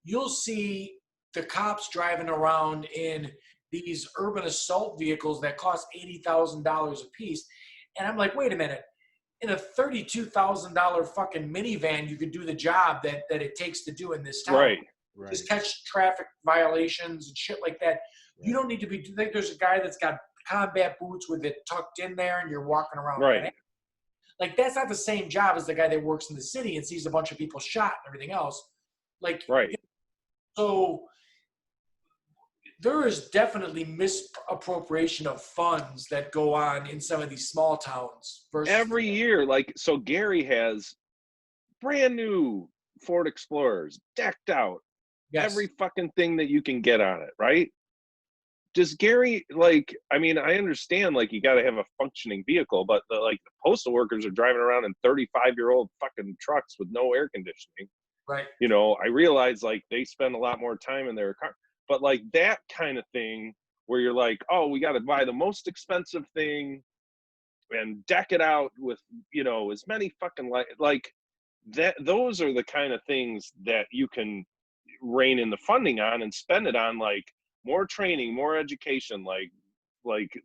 You'll see the cops driving around in these urban assault vehicles that cost $80,000 a piece. And I'm like, wait a minute. In a $32,000 fucking minivan, you could do the job that it takes to do in this town. right. Right. Just catch traffic violations and shit like that. You don't need to be. You think there's a guy that's got combat boots with it tucked in there, and you're walking around. Right. Like that's not the same job as the guy that works in the city and sees a bunch of people shot and everything else. Like, Right. so there is definitely misappropriation of funds that go on in some of these small towns. Versus Every year, like, so Gary has brand new Ford Explorers decked out, yes. every fucking thing that you can get on it, right? Does Gary, like, I mean, I understand, like, you got to have a functioning vehicle, but the postal workers are driving around in 35-year-old fucking trucks with no air conditioning. Right. I realize, like, they spend a lot more time in their car, but like that kind of thing where you're like, oh, we got to buy the most expensive thing and deck it out with, as many fucking like that. Those are the kind of things that you can rein in the funding on and spend it on like more training, more education. Like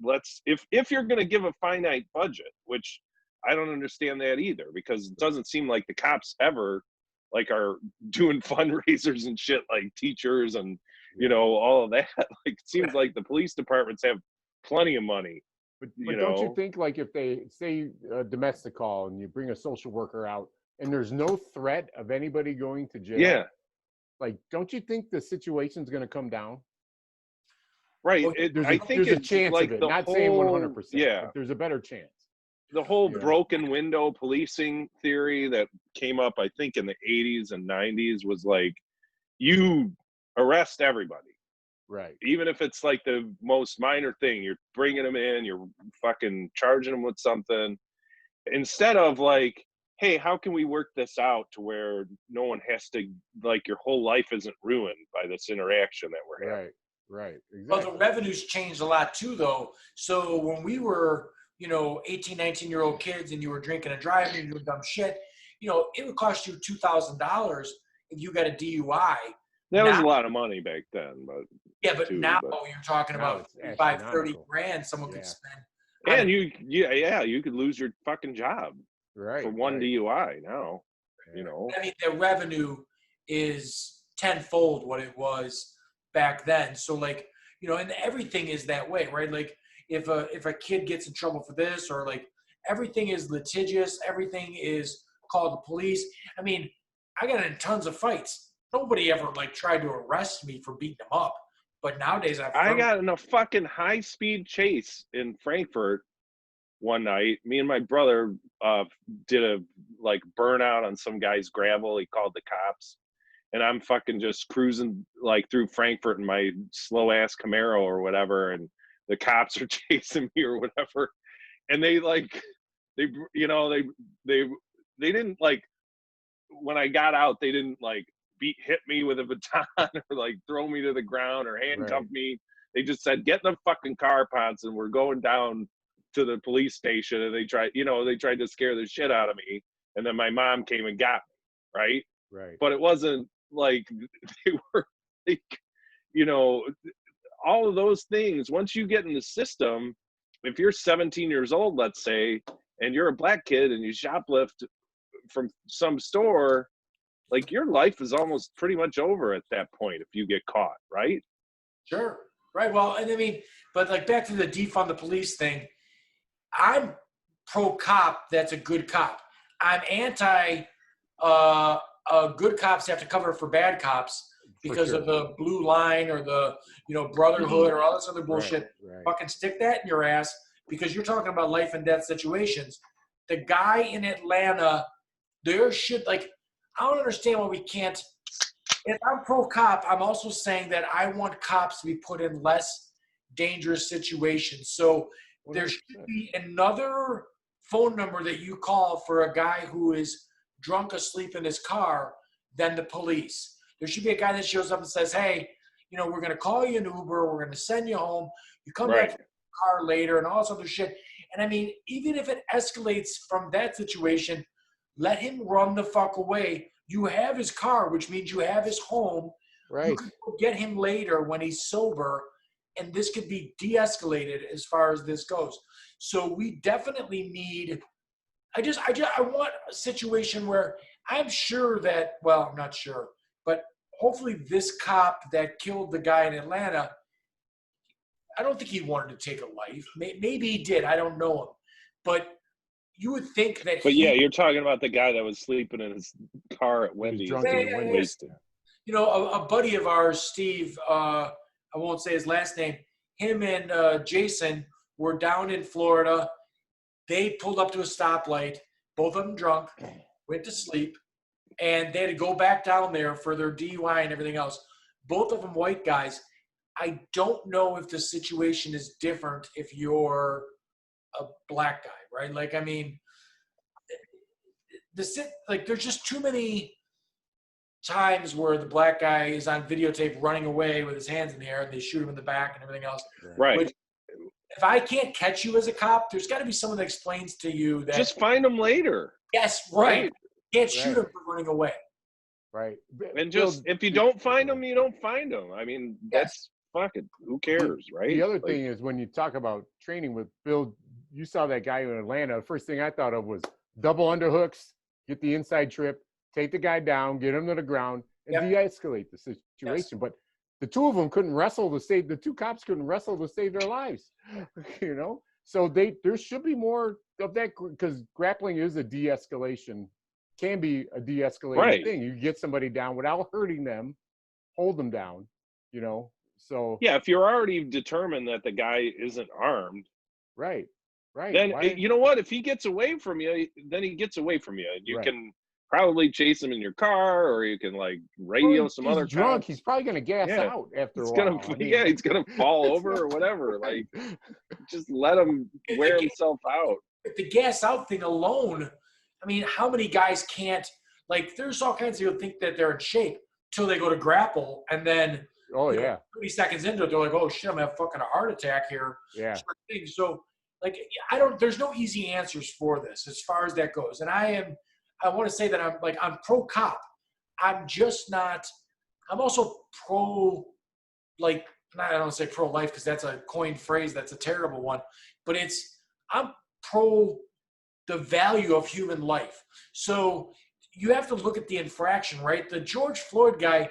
let's if you're going to give a finite budget, which I don't understand that either, because it doesn't seem like the cops ever like are doing fundraisers and shit like teachers and all of that. Like it seems like the police departments have plenty of money. But don't you think, like, if they say a domestic call and you bring a social worker out and there's no threat of anybody going to jail, Yeah, like, don't you think the situation's going to come down? right. Well, I think there's a it's chance like of it. the Not whole, saying 100%. yeah, But there's a better chance. the whole Yeah. broken window policing theory that came up, I think, in the 80s and 90s was like, you arrest everybody. Right. Even if it's like the most minor thing, you're bringing them in, you're fucking charging them with something, instead of like, hey, how can we work this out to where no one has to, like, your whole life isn't ruined by this interaction that we're having. Right. Well, Exactly. the revenues changed a lot too, though. So when we were, 18, 19-year-old kids and you were drinking and driving and doing dumb shit, it would cost you $2,000 if you got a DUI. That was Now- a lot of money back then, but Yeah, but too, now but- you're talking Now about it's 25, 30 astronomical. grand someone Yeah. could spend. and you could lose your fucking job Right. for one right. DUI now. Yeah. I mean, the revenue is tenfold what it was back then. So like, and everything is that way, right? Like if a kid gets in trouble for this, or like everything is litigious, everything is called the police. I mean, I got in tons of fights. Nobody ever like tried to arrest me for beating them up. But nowadays I got in a fucking high-speed chase in Frankfurt one night. Me and my brother did a like burnout on some guy's gravel. He called the cops, and I'm fucking just cruising like through Frankfurt in my slow ass Camaro or whatever, and the cops are chasing me or whatever. And they like they didn't like, when I got out, they didn't like hit me with a baton or like throw me to the ground or handcuff Right. me. They just said, get in the fucking car, Ponce, and we're going down to the police station. And they tried to scare the shit out of me. And then my mom came and got me, right? Right. But it wasn't like they were like, all of those things. Once you get in the system, if you're 17 years old, let's say, and you're a black kid and you shoplift from some store, like your life is almost pretty much over at that point if you get caught, right? Sure. Right. Well, and I mean, but like back to the defund the police thing, I'm pro cop that's a good cop. I'm anti good cops have to cover for bad cops because sure. of the blue line or the brotherhood or all this other bullshit. Right. Fucking stick that in your ass, because you're talking about life and death situations. The guy in Atlanta, there should, like, I don't understand why we can't. If I'm pro cop, I'm also saying that I want cops to be put in less dangerous situations. So there should 100%. be another phone number that you call for a guy who is drunk asleep in his car than the police. There should be a guy that shows up and says, hey, we're going to call you an Uber. We're going to send you home. You come back to the car later and all this other shit. And I mean, even if it escalates from that situation, let him run the fuck away. You have his car, which means you have his home. Right. You can go get him later when he's sober, and this could be de-escalated as far as this goes. So we definitely need. I want a situation where I'm sure that. Well, I'm not sure, but hopefully this cop that killed the guy in Atlanta, I don't think he wanted to take a life. Maybe he did. I don't know him, but you would think that. But yeah, you're talking about the guy that was sleeping in his car at Wendy's. drunk in the Yeah, Wendy's. Wasted. a buddy of ours, Steve, I won't say his last name, him and Jason were down in Florida. They pulled up to a stoplight, both of them drunk, went to sleep, and they had to go back down there for their DUI and everything else. Both of them white guys. I don't know if the situation is different if you're a black guy, right? Like, I mean, there's just too many times where the black guy is on videotape running away with his hands in the air and they shoot him in the back and everything else. Right. Which, if I can't catch you as a cop, there's got to be someone that explains to you that. Just find him later. Yes, right. Can't shoot Right. him for running away. right. And Bill, just if you don't find them, you don't find them. I mean, that's fucking who cares, right? the other Like, thing is when you talk about training with Bill, you saw that guy in Atlanta. The first thing I thought of was double underhooks, get the inside trip, take the guy down, get him to the ground, and Yep. de-escalate the situation. But the two of them couldn't wrestle to save, the two cops couldn't wrestle to save their lives, you know? So there should be more of that, because grappling is a de-escalation, can be a de-escalating Right. thing. You get somebody down without hurting them, hold them down, you know? So, yeah, if you're already determined that the guy isn't armed, right. then Why? you know what? If he gets away from you, then he gets away from you, and you Right. can probably chase him in your car, or you can like Well, radio some he's other drunk. cops. He's probably gonna gas Yeah. out after He's a gonna, while. I mean, yeah, he's gonna fall it's over not- or whatever. right. Like, just let him wear himself out. The gas out thing alone, I mean, how many guys can't, like, there's all kinds of people think that they're in shape till they go to grapple, and then Oh you know, yeah, 30 seconds into it, they're like, oh shit, I'm gonna have fucking a heart attack here. yeah. Sort of thing. So, like, there's no easy answers for this as far as that goes. And I want to say that I'm pro cop. I'm just not, I'm also pro, like, I don't say pro life because that's a coined phrase. That's a terrible one, but I'm pro the value of human life. So you have to look at the infraction, right? The George Floyd guy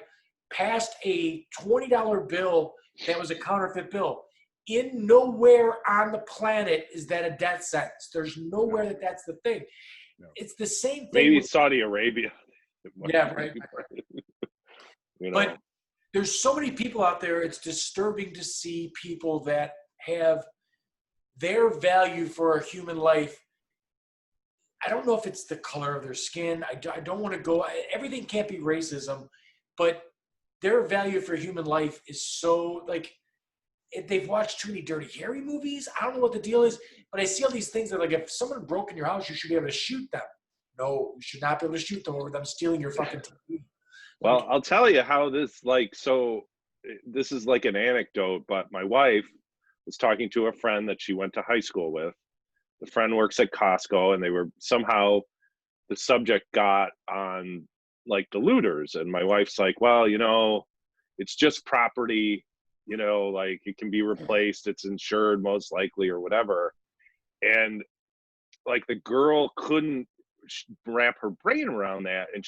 passed a $20 bill that was a counterfeit bill. In nowhere on the planet is that a death sentence. There's nowhere that's the thing. No. It's the same thing. Maybe Saudi Arabia. Yeah, right. You know, But there's so many people out there. It's disturbing to see people that have their value for a human life. I don't know if it's the color of their skin. I don't want to go. Everything can't be racism, but their value for human life is so, like, if they've watched too many Dirty Harry movies. I don't know what the deal is, but I see all these things that, like, if someone broke in your house, you should be able to shoot them. No, you should not be able to shoot them over them stealing your fucking TV. well, Like, I'll tell you how this, like, so this is like an anecdote, but my wife was talking to a friend that she went to high school with. The friend works at Costco, and they were somehow, the subject got on like the looters, and my wife's like, well, you know, it's just property, you know, like it can be replaced, it's insured most likely or whatever. And like the girl couldn't wrap her brain around that, and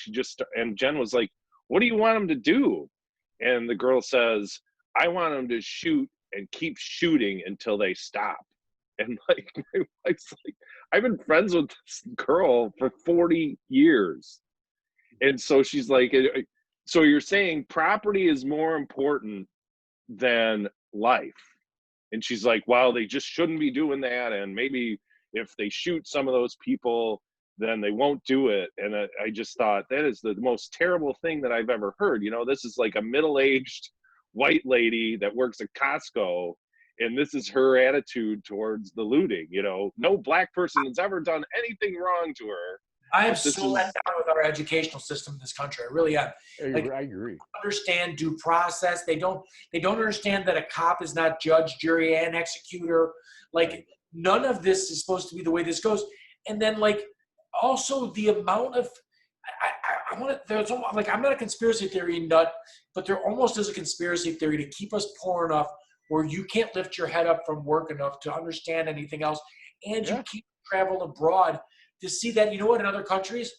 and Jen was like, what do you want them to do? And the girl says, I want them to shoot and keep shooting until they stop. And like my wife's like, I've been friends with this girl for 40 years. And so she's like, so you're saying property is more important than life? And she's like, well, they just shouldn't be doing that. And maybe if they shoot some of those people, then they won't do it. And I just thought that is the most terrible thing that I've ever heard. You know, this is like a middle-aged white lady that works at Costco, and this is her attitude towards the looting. You know, no black person has ever done anything wrong to her. I am But this so is- let down with our educational system in this country. I really am. Like, I agree. Understand due process. They don't understand that a cop is not judge, jury, and executor. Like, none of this is supposed to be the way this goes. And then, like, also the amount of I want to, there's almost, like, I'm not a conspiracy theory nut, but there almost is a conspiracy theory to keep us poor enough where you can't lift your head up from work enough to understand anything else, and you can't travel abroad to see that, you know what, in other countries,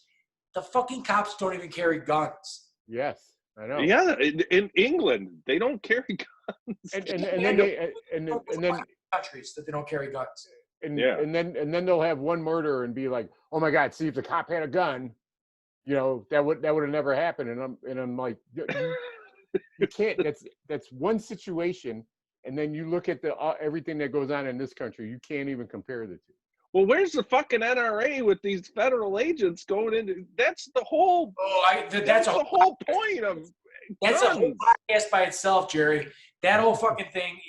the fucking cops don't even carry guns. Yes, I know. Yeah, in England, they don't carry guns. And then they and then Countries that they don't carry guns. and Yeah. and then they'll have one murder and be like, oh my God, see, if the cop had a gun, you know, that would have never happened. And I'm like, you can't. That's one situation, and then you look at the everything that goes on in this country. You can't even compare the two. Well, where's the fucking NRA with these federal agents going into? That's the whole. Oh, That's the whole point of. That's a whole guns. podcast by itself, Jerry. That whole fucking thing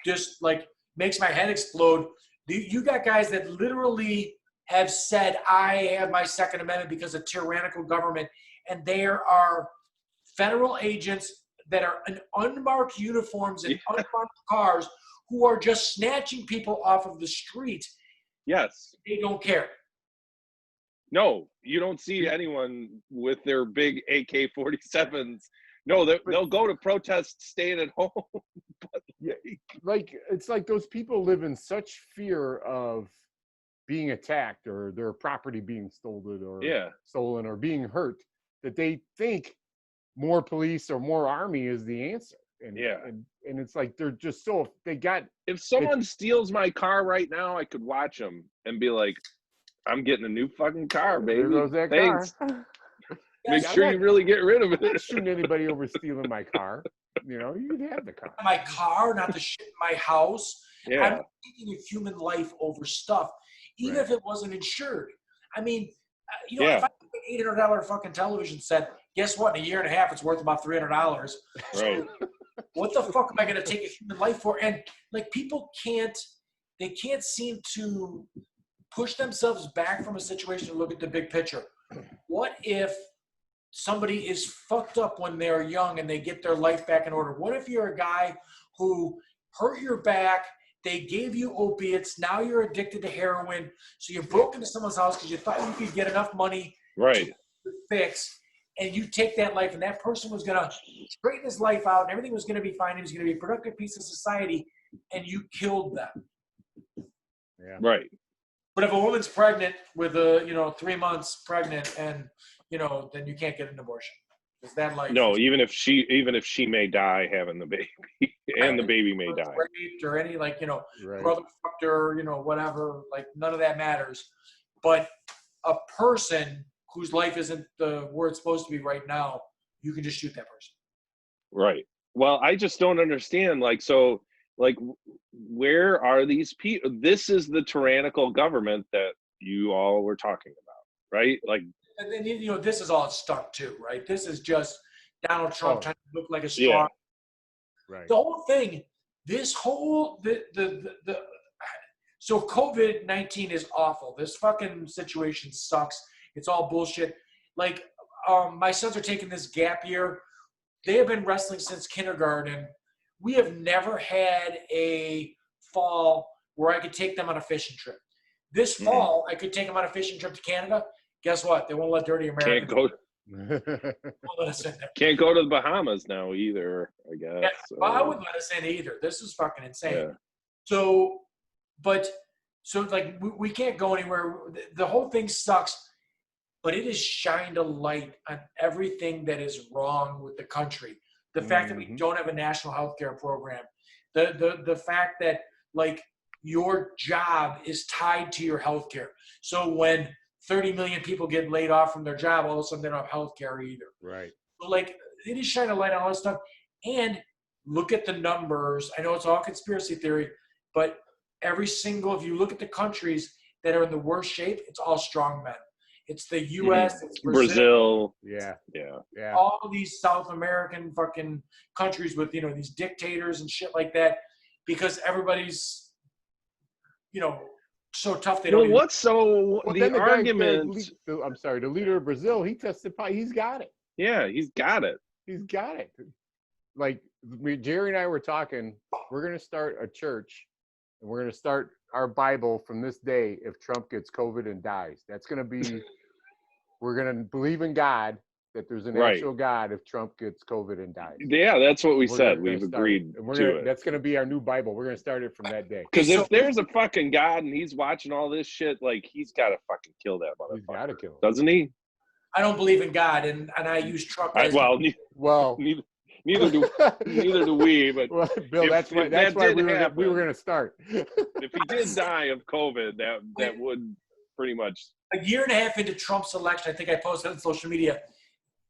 just like makes my head explode. You got guys that literally have said, I have my Second Amendment because of tyrannical government, and there are federal agents that are in unmarked uniforms and unmarked cars who are just snatching people off of the street. Yes. They don't care. No, you don't see anyone with their big AK-47s. No, they'll go to protest staying at home. Yeah, like it's like those people live in such fear of being attacked or their property being Yeah, stolen or being hurt that they think more police or more army is the answer. And yeah. and it's like they're just so they got If someone steals my car right now, I could watch them and be like, I'm getting a new fucking car, there baby. goes that Thanks. car. Make Yeah, sure I'm you really get rid of not it. shooting anybody over stealing my car. You know, you can have the car. My car, not the shit in my house. Yeah, I'm taking a human life over stuff, even Right. if it wasn't insured. I mean, Yeah. if I have an $800 fucking television set, guess what? In a year and a half, it's worth about $300. right. What the fuck am I going to take a human life for? And like people can't seem to push themselves back from a situation to look at the big picture. What if somebody is fucked up when they're young and they get their life back in order? What if you're a guy who hurt your back, they gave you opiates, now you're addicted to heroin, so you broke into someone's house because you thought you could get enough money Right. to fix, and you take that life and that person was going to straighten his life out and everything was going to be fine, he was going to be a productive piece of society, and you killed them. Yeah. Right. But if a woman's pregnant with 3 months pregnant and, then you can't get an abortion. Is that life? No, even if she may die having the baby and the baby may die. Raped or any Right. brother fucked her, whatever, like none of that matters. But a person whose life isn't where it's supposed to be right now, you can just shoot that person. Right. Well, I just don't understand. Where are these people? This is the tyrannical government that you all were talking about, right? Like, And then, this is all stunt too, right? This is just Donald Trump trying to look like a strong. Yeah. Right. The whole thing, this whole so COVID-19 is awful. This fucking situation sucks. It's all bullshit. Like, my sons are taking this gap year. They have been wrestling since kindergarten. We have never had a fall where I could take them on a fishing trip. This fall, I could take them on a fishing trip to Canada. Guess what? They won't let dirty Americans. Won't let us in there. Can't go to the Bahamas now either, I guess. Yeah, well, I wouldn't let us in either. This is fucking insane. Yeah. So we can't go anywhere. The whole thing sucks, but it has shined a light on everything that is wrong with the country. The fact that we don't have a national healthcare program, the fact that like your job is tied to your healthcare. So when 30 million people get laid off from their job, all of a sudden they don't have healthcare either. Right. So like it is shining a light on all this stuff. And look at the numbers. I know it's all conspiracy theory, but if you look at the countries that are in the worst shape, it's all strong men. It's the U.S., it's Brazil. Yeah. Yeah. All of these South American fucking countries with, these dictators and shit like that, because everybody's, so tough they don't. The argument? I'm sorry, the leader of Brazil, he tested positive. He's got it. Yeah, he's got it. He's got it. Like Jerry and I were talking, we're going to start a church, and we're going to start our Bible from this day. If Trump gets COVID and dies, that's going to be. We're going to believe in God, that there's an actual God if Trump gets COVID and dies. Yeah, that's what we said. We've agreed to it. That's going to be our new Bible. We're going to start it from that day. Because if there's a fucking God and he's watching all this shit, like, he's got to fucking kill that motherfucker. He's got to kill him. Doesn't he? I don't believe in God, and I use Trump. Neither do we. But well, Bill, that's why we were going to start. If he did die of COVID, that would pretty much. A year and a half into Trump's election, I think I posted on social media,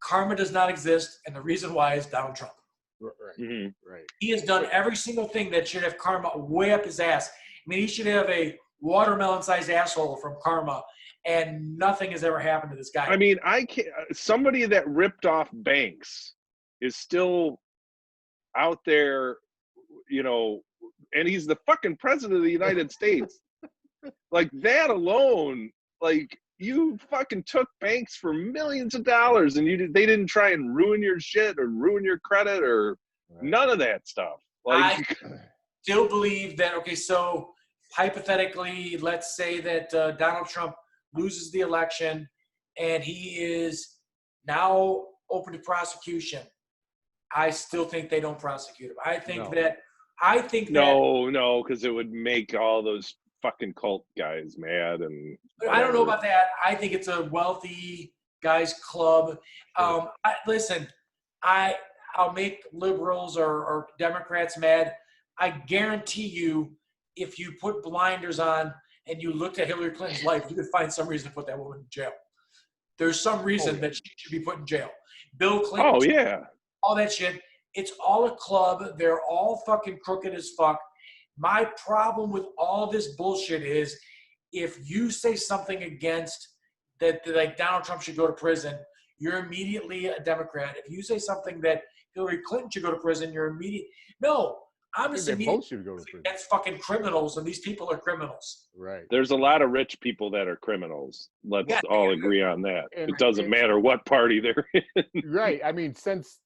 karma does not exist, and the reason why is Donald Trump. Right. Right. He has done every single thing that should have karma way up his ass. I mean, he should have a watermelon-sized asshole from karma, and nothing has ever happened to this guy. I mean, I can't. Somebody that ripped off banks is still out there, and he's the fucking president of the United States. Like that alone, like you fucking took banks for millions of dollars, and they didn't try and ruin your shit or ruin your credit or none of that stuff. Like, I still believe that. Okay, so hypothetically, let's say that Donald Trump loses the election, and he is now open to prosecution. I still think they don't prosecute him. I think No. that No, because it would make all those fucking cult guys mad and I don't know whatever. about that. I think it's a wealthy guys club. Listen, I'll make liberals or Democrats mad. I guarantee you, if you put blinders on and you looked at Hillary Clinton's life, you could find some reason to put that woman in jail. There's some reason that she should be put in jail. Bill Clinton, Oh yeah. all that shit. It's all a club. They're all fucking crooked as fuck. My problem with all this bullshit is if you say something against that, like Donald Trump should go to prison, you're immediately a Democrat. If you say something that Hillary Clinton should go to prison, you're immediate. No, I'm I just think they both immediately should go to prison. against fucking criminals, and these people are criminals. Right. There's a lot of rich people that are criminals. Let's Yeah. all agree on that. And- It doesn't and- matter what party they're in. Right. I mean, since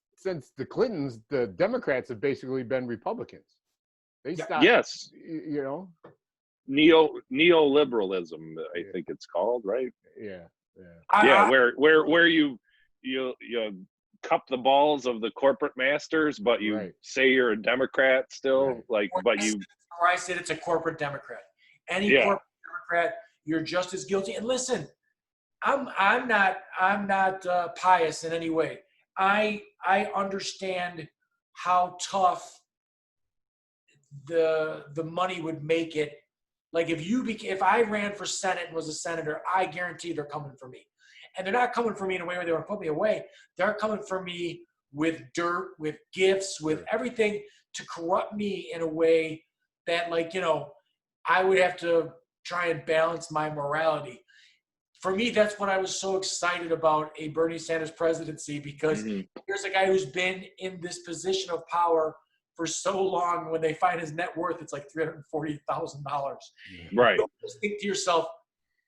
the Clintons, the Democrats have basically been Republicans. They stopped. Yes. You know. Neoliberalism, I think it's called, right? Yeah. Yeah, where you cup the balls of the corporate masters, but you Right. say you're a Democrat still, Right. like, but you. Or I said it's a corporate Democrat. Any Yeah. corporate Democrat, you're just as guilty. And listen, I'm not pious in any way. I understand how tough the money would make it. Like if I ran for Senate and was a senator, I guarantee they're coming for me. And they're not coming for me in a way where they want to put me away. They're coming for me with dirt, with gifts, with everything to corrupt me in a way that, like, I would have to try and balance my morality. For me, that's what I was so excited about a Bernie Sanders presidency, because here's a guy who's been in this position of power for so long. When they find his net worth, it's like $340,000. Right. You just think to yourself,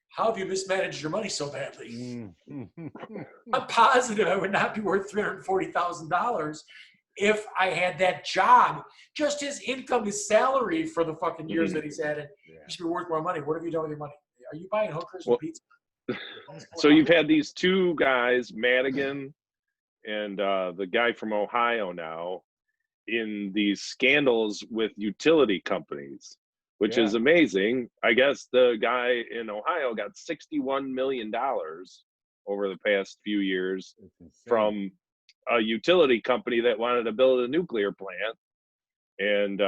how have you mismanaged your money so badly? Mm-hmm. I'm positive I would not be worth $340,000 if I had that job. Just his income, his salary for the fucking years that he's had it, he should be worth more money. What have you done with your money? Are you buying hookers and pizza? So you've had these two guys, Madigan and the guy from Ohio now, in these scandals with utility companies, which is amazing. I guess the guy in Ohio got $61 million over the past few years from a utility company that wanted to build a nuclear plant. And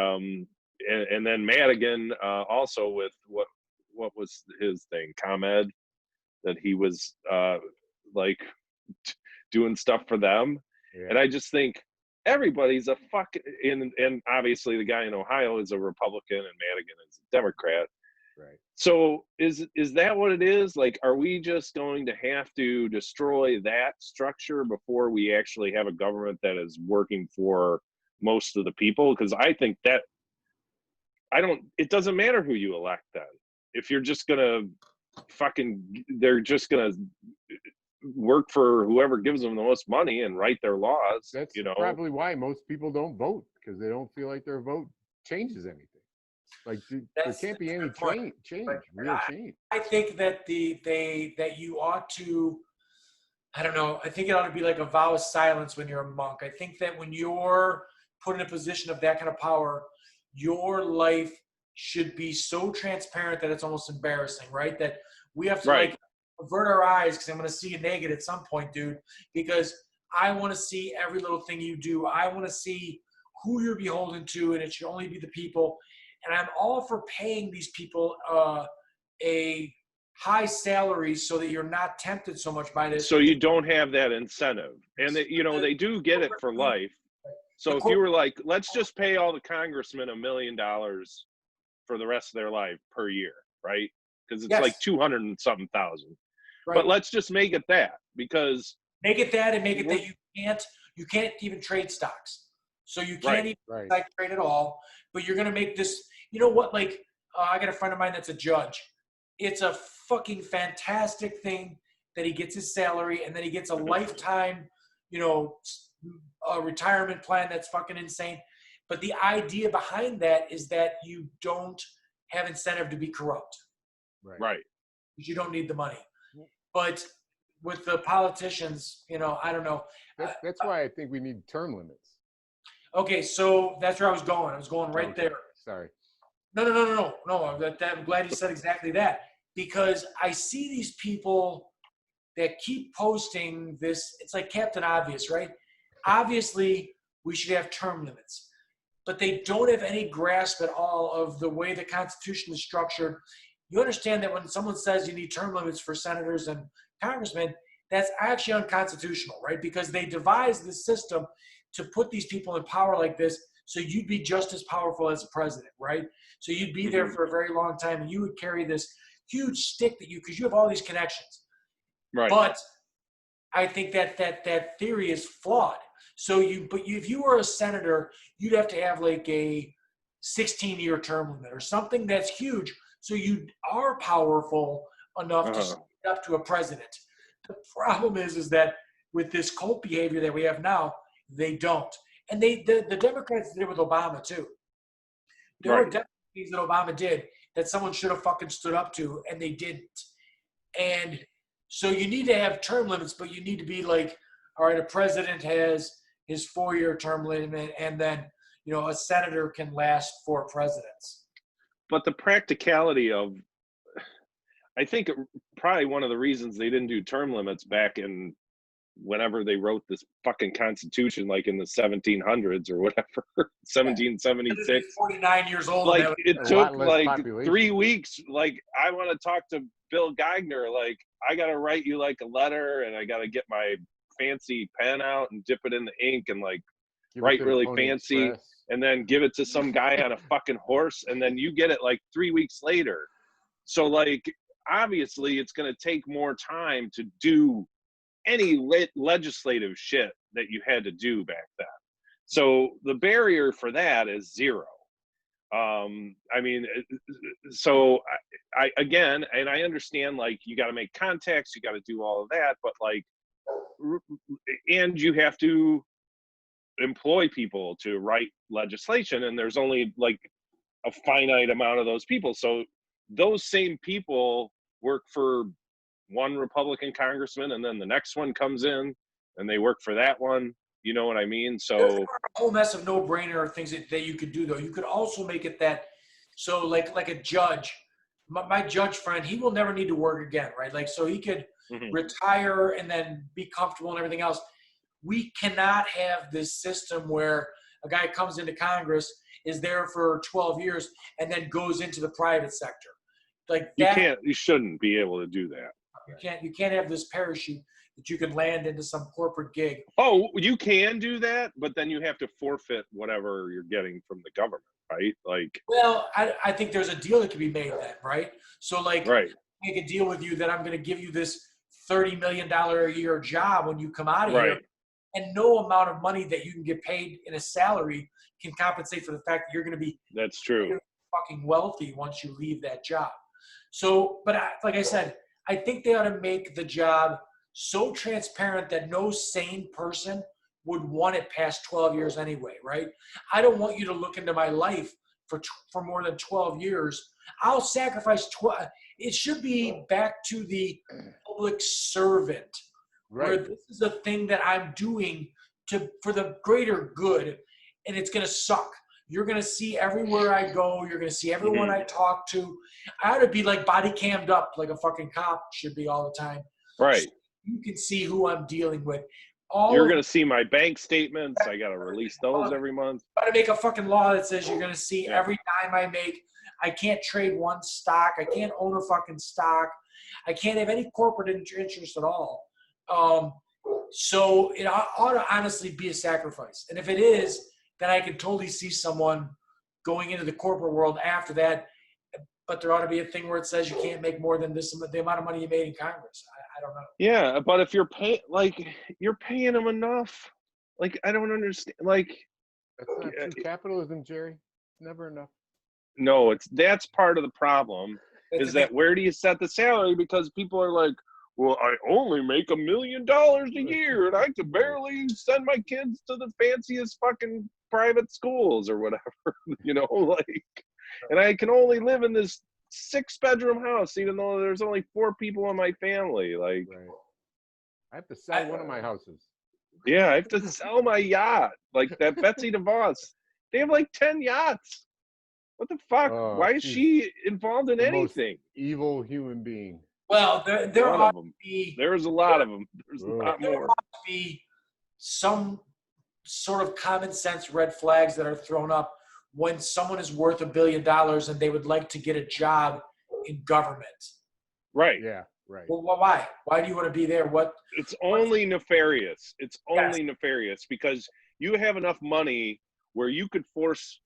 then Madigan also with what was his thing, ComEd, that he was doing stuff for them. And I just think everybody's a and obviously the guy in Ohio is a Republican and Madigan is a Democrat. Right. So is that what it is? Like, are we just going to have to destroy that structure before we actually have a government that is working for most of the people? Because I think that it doesn't matter who you elect then. If you're just gonna they're just gonna work for whoever gives them the most money and write their laws. That's probably why most people don't vote, because they don't feel like their vote changes anything. Like there can't be any change, real change. I think that that you ought to, I don't know, I think it ought to be like a vow of silence when you're a monk. I think that when you're put in a position of that kind of power, your life should be so transparent that it's almost embarrassing, right? That we have to like avert our eyes, because I'm going to see you naked at some point, dude, because I want to see every little thing you do. I want to see who you're beholden to, and it should only be the people. And I'm all for paying these people a high salary so that you're not tempted so much by this. So you don't have that incentive. And they do get it for life. So if you were like, let's just pay all the congressmen $1 million for the rest of their life per year, right? Because it's like 200 and something thousand. Right. But let's just make it that, because make it that, and make it that you can't even trade stocks. So you can't even trade at all. But you're gonna make this. You know what? Like I got a friend of mine that's a judge. It's a fucking fantastic thing that he gets his salary and then he gets a lifetime, a retirement plan that's fucking insane. But the idea behind that is that you don't have incentive to be corrupt. Right. because you don't need the money. But with the politicians, I don't know. That's why I think we need term limits. Okay, so that's where I was going. I was going right Okay, there. Sorry. No. I'm glad you said exactly that, because I see these people that keep posting this. It's like Captain Obvious, right? Obviously, we should have term limits, but they don't have any grasp at all of the way the Constitution is structured. You understand that when someone says you need term limits for senators and congressmen, that's actually unconstitutional, right? Because they devised this system to put these people in power like this, so you'd be just as powerful as the president, right? So you'd be there for a very long time, and you would carry this huge stick because you have all these connections. Right. But I think that theory is flawed. So if you were a senator, you'd have to have like a 16-year term limit or something that's huge, so you are powerful enough to stand up to a president. The problem is that with this cult behavior that we have now, they don't. And the Democrats did it with Obama too. There were definitely things that Obama did that someone should have fucking stood up to, and they didn't. And so you need to have term limits, but you need to be like, all right, a president has his 4-year term limit, and then a senator can last 4 presidents. But the practicality of, I think probably one of the reasons they didn't do term limits back in whenever they wrote this fucking Constitution, like in the 1700s or whatever, 1776. 49 years old. Like it took like population. 3 weeks. Like I want to talk to Bill Geithner. Like I got to write you like a letter, and I got to get my fancy pen out and dip it in the ink and like write really fancy, and then give it to some guy on a fucking horse, and then you get it like 3 weeks later. So like obviously it's going to take more time to do any legislative shit that you had to do back then. So the barrier for that is zero. I mean, so I again, and I understand like you got to make contacts, you got to do all of that, but like, and you have to employ people to write legislation, and there's only like a finite amount of those people. So those same people work for one Republican congressman, and then the next one comes in and they work for that one. You know what I mean? So there's a whole mess of no-brainer things that you could do, though. You could also make it that, so like a judge, my judge friend, he will never need to work again, right? Like, so he could retire and then be comfortable and everything else. We cannot have this system where a guy comes into Congress, is there for 12 years, and then goes into the private sector. Like that, you shouldn't be able to do that. You can't have this parachute that you can land into some corporate gig. Oh, you can do that, but then you have to forfeit whatever you're getting from the government, right? Like, well, I think there's a deal that can be made then, right? So like, make a deal with you that I'm going to give you this $30 million a year job when you come out of here, and no amount of money that you can get paid in a salary can compensate for the fact that you're going to be that's true fucking wealthy once you leave that job. So, but like I said, I think they ought to make the job so transparent that no sane person would want it past 12 years anyway, right? I don't want you to look into my life for more than 12 years. I'll sacrifice 12. It should be back to the public servant, where this is a thing that I'm doing for the greater good, and it's going to suck. You're going to see everywhere I go. You're going to see everyone I talk to. I ought to be like body cammed up like a fucking cop should be all the time. Right. So you can see who I'm dealing with. You're going to see my bank statements. I got to release those every month. I got to make a fucking law that says you're going to see every dime I make. I can't trade one stock. I can't own a fucking stock. I can't have any corporate interest at all. So it ought to honestly be a sacrifice. And if it is, then I can totally see someone going into the corporate world after that. But there ought to be a thing where it says you can't make more than the amount of money you made in Congress. I don't know. Yeah, but if you're paying them enough. Like, I don't understand. Like, that's not true capitalism, Jerry. Never enough. No, that's part of the problem. Is that where do you set the salary? Because people are like, well, I only make $1 million a year, and I can barely send my kids to the fanciest fucking private schools or whatever, like, and I can only live in this 6-bedroom house, even though there's only 4 people in my family. Like, Right. I have to sell one of my houses. yeah, I have to sell my yacht. Like that Betsy DeVos, they have like 10 yachts. What the fuck? Oh, Why is she's she involved in the most anything? evil human being. Well, there One ought of to them. be There's a lot of them. There's a Ugh. lot more. be some sort of common sense red flags that are thrown up when someone is worth $1 billion and they would like to get a job in government. Right. Yeah, right. Well, why? Why do you want to be there? What? It's only nefarious. It's only nefarious because you have enough money where you could force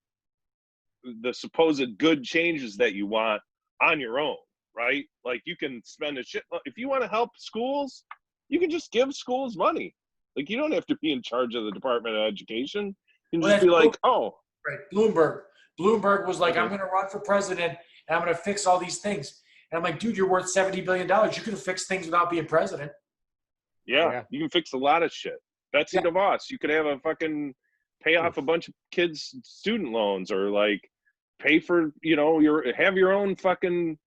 the supposed good changes that you want on your own, right? Like you can spend a shit. If you want to help schools, you can just give schools money. Like you don't have to be in charge of the Department of Education. You can Well, just be that's like, oh, Right. Bloomberg was like, Okay. I'm going to run for president and I'm going to fix all these things. And I'm like, dude, you're worth $70 billion. You could have fixed things without being president. yeah, you can fix a lot of shit. Betsy Yeah. DeVos, you could have a fucking pay off a bunch of kids' student loans or like pay for, have your own fucking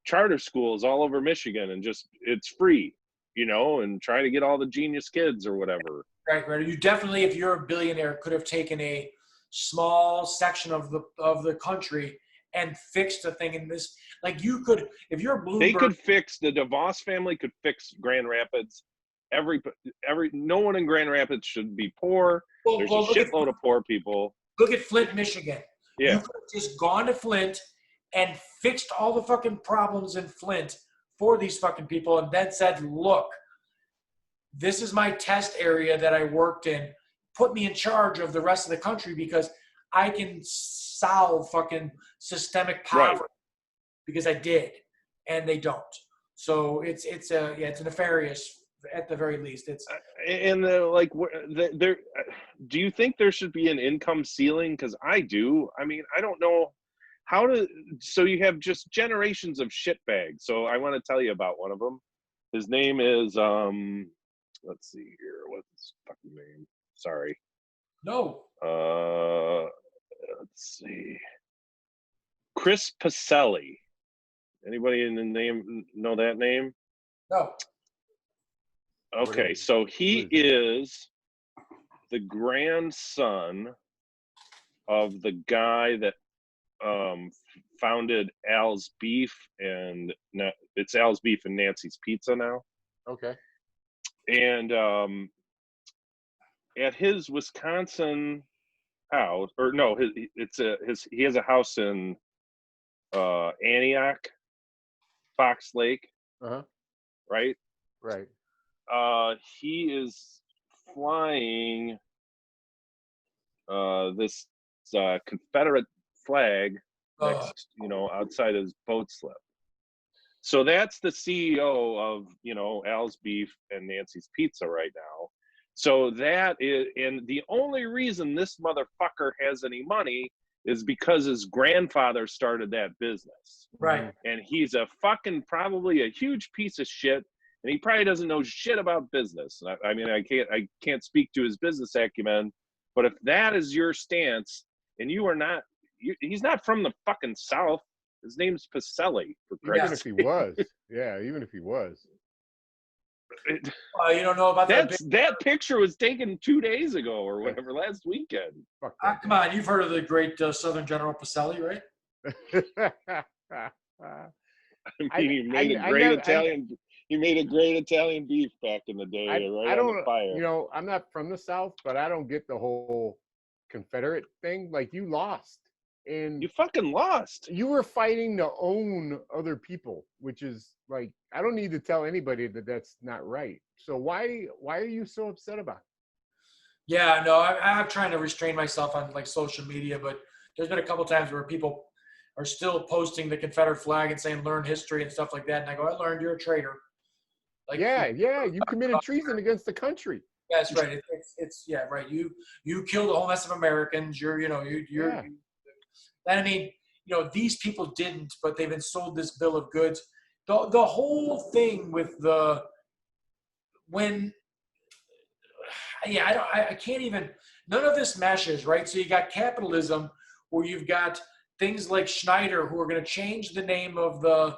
charter schools all over Michigan and just, it's free, and try to get all the genius kids or whatever. Right. You definitely, if you're a billionaire, could have taken a small section of the country and fixed a thing in this. Like you could, if you're Bloomberg. They could fix, the DeVos family could fix Grand Rapids. No one in Grand Rapids should be poor. There's a shitload of poor people. Look at Flint, Michigan. Yeah. You could have just gone to Flint and fixed all the fucking problems in Flint for these fucking people and then said, look, this is my test area that I worked in. Put me in charge of the rest of the country because I can solve fucking systemic poverty because I did, and they don't. So it's a nefarious at the very least. It's do you think there should be an income ceiling? Because I do. I mean, I don't know how to. So you have just generations of shitbags. So I want to tell you about one of them. His name is let's see here. What's his fucking name? Sorry. No. Let's see. Chris Pacelli. Anybody in the name know that name? No. Okay, so he is the grandson of the guy that founded Al's Beef, and it's Al's Beef and Nancy's Pizza now. Okay. And at his Wisconsin house, or no, he has a house in Antioch, Fox Lake, right? Right. He is flying this Confederate flag next, outside his boat slip. So that's the CEO of, Al's Beef and Nancy's Pizza right now. So that is, and the only reason this motherfucker has any money is because his grandfather started that business. Right. And he's probably a huge piece of shit. And he probably doesn't know shit about business. I mean, I can't speak to his business acumen, but if that is your stance, and you are not, he's not from the fucking South. His name's Pacelli. Even if he was, even if he was. You don't know about that picture was taken 2 days ago or whatever, last weekend. Come on, you've heard of the great Southern General Pacelli, right? I mean, he made a great Italian beef back in the day, on the fire. I'm not from the South, but I don't get the whole Confederate thing. Like, you lost. And you fucking lost. You were fighting to own other people, which is like, I don't need to tell anybody that that's not right. So why are you so upset about it? Yeah, no, I'm trying to restrain myself on like social media, but there's been a couple times where people are still posting the Confederate flag and saying learn history and stuff like that. And I go, I learned you're a traitor. Like, you committed treason against the country. That's right. It's right. You killed a whole mess of Americans. And I mean, these people didn't, but they've been sold this bill of goods. The whole thing with I can't even, none of this meshes, right? So you got capitalism where you've got things like Schneider, who are going to change the name of the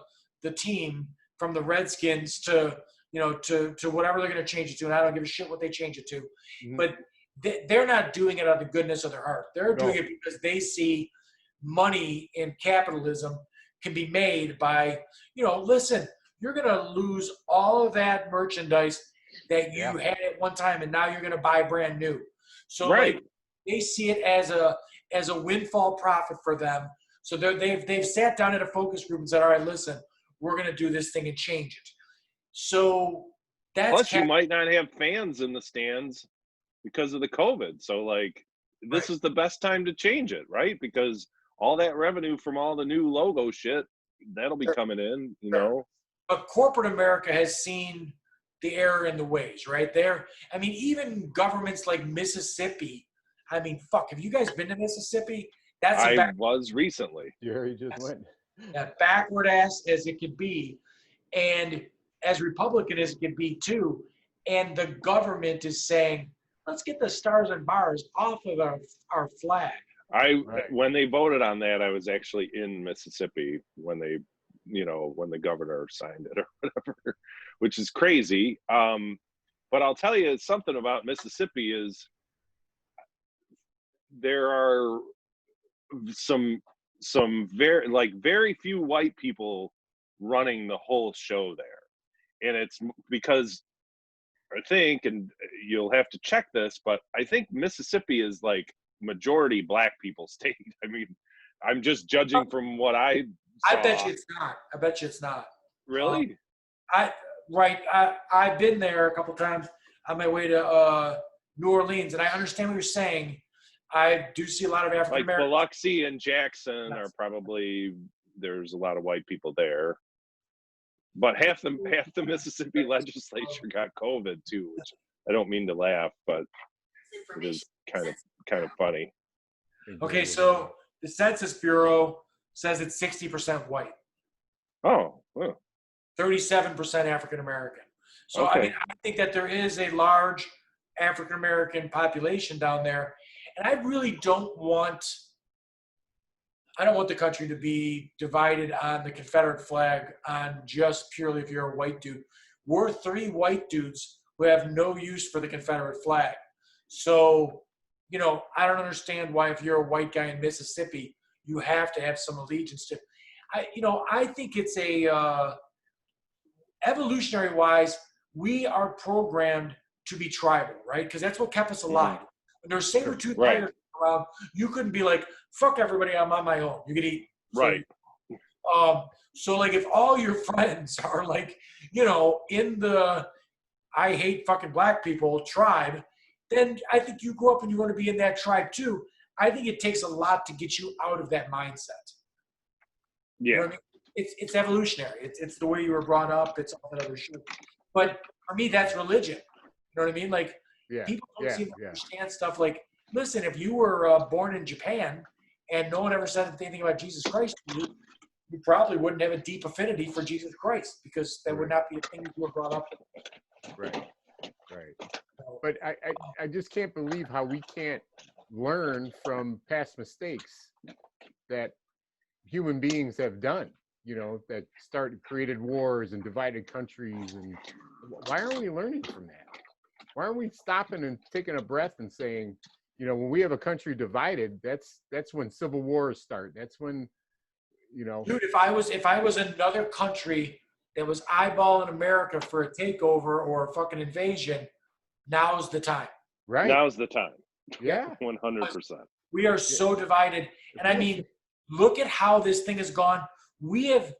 team from the Redskins to, to whatever they're going to change it to. And I don't give a shit what they change it to. Mhm. But they're not doing it out of the goodness of their heart. They're doing No. it because they see money in capitalism can be made by, listen, you're going to lose all of that merchandise that you Yeah. had at one time, and now you're going to buy brand new. So Right. like they see it as a windfall profit for them. So they've sat down at a focus group and said, all right, listen, we're going to do this thing and change it. So that's Plus, you might not have fans in the stands because of the COVID. So, like, this Right. is the best time to change it, right? Because all that revenue from all the new logo shit, that'll be Sure. coming in, you Sure. know? But corporate America has seen the error in the ways, right? I mean, even governments like Mississippi. I mean, fuck, have you guys been to Mississippi? That's I was recently. Jerry just went. backward ass as it could be, and as Republican as it could be too. And the government is saying, let's get the stars and bars off of our flag. Right. When they voted on that, I was actually in Mississippi when they, when the governor signed it or whatever, which is crazy. But I'll tell you something about Mississippi is there are some very few white people running the whole show there. And it's because I think, and you'll have to check this, but I think Mississippi is like majority black people state. I mean, I'm just judging from what I saw. I bet you it's not. Really? I've been there a couple times on my way to New Orleans, and I understand what you're saying. I do see a lot of African Like Americans. Biloxi and Jackson Yes. are probably, there's a lot of white people there. But half the Mississippi legislature got COVID too, which I don't mean to laugh, but it is kind of funny. Okay, so the Census Bureau says it's 60% white, Oh, well, 37% African American. So I Okay. mean, I think that there is a large African American population down there, and I really don't want the country to be divided on the Confederate flag on just purely if you're a white dude. We're three white dudes who have no use for the Confederate flag. So, I don't understand why if you're a white guy in Mississippi, you have to have some allegiance to. I think it's evolutionary wise, we are programmed to be tribal, right? Because that's what kept us alive. When there's saber-toothed Right. tigers around, you couldn't be like, fuck everybody, I'm on my own. You could eat. right. So like if all your friends are like, in the I hate fucking black people tribe, then I think you grow up and you want to be in that tribe too. I think it takes a lot to get you out of that mindset. You know Yeah. what I mean? It's evolutionary. It's the way you were brought up. It's all that other shit. But for me, that's religion. You know what I mean? Like Yeah. people don't Yeah. seem to Yeah. understand stuff like, listen, if you were born in Japan and no one ever said anything about Jesus Christ to you, you probably wouldn't have a deep affinity for Jesus Christ because that would not be a thing you were brought up with. Right. Right. But I just can't believe how we can't learn from past mistakes that human beings have done, that created wars and divided countries. And why aren't we learning from that? Why aren't we stopping and taking a breath and saying, when we have a country divided, that's when civil wars start. That's when, Dude, if I was another country that was eyeballing America for a takeover or a fucking invasion, now's the time. right. Now's the time. Yeah. 100%. We are so divided. And I mean, look at how this thing has gone. We have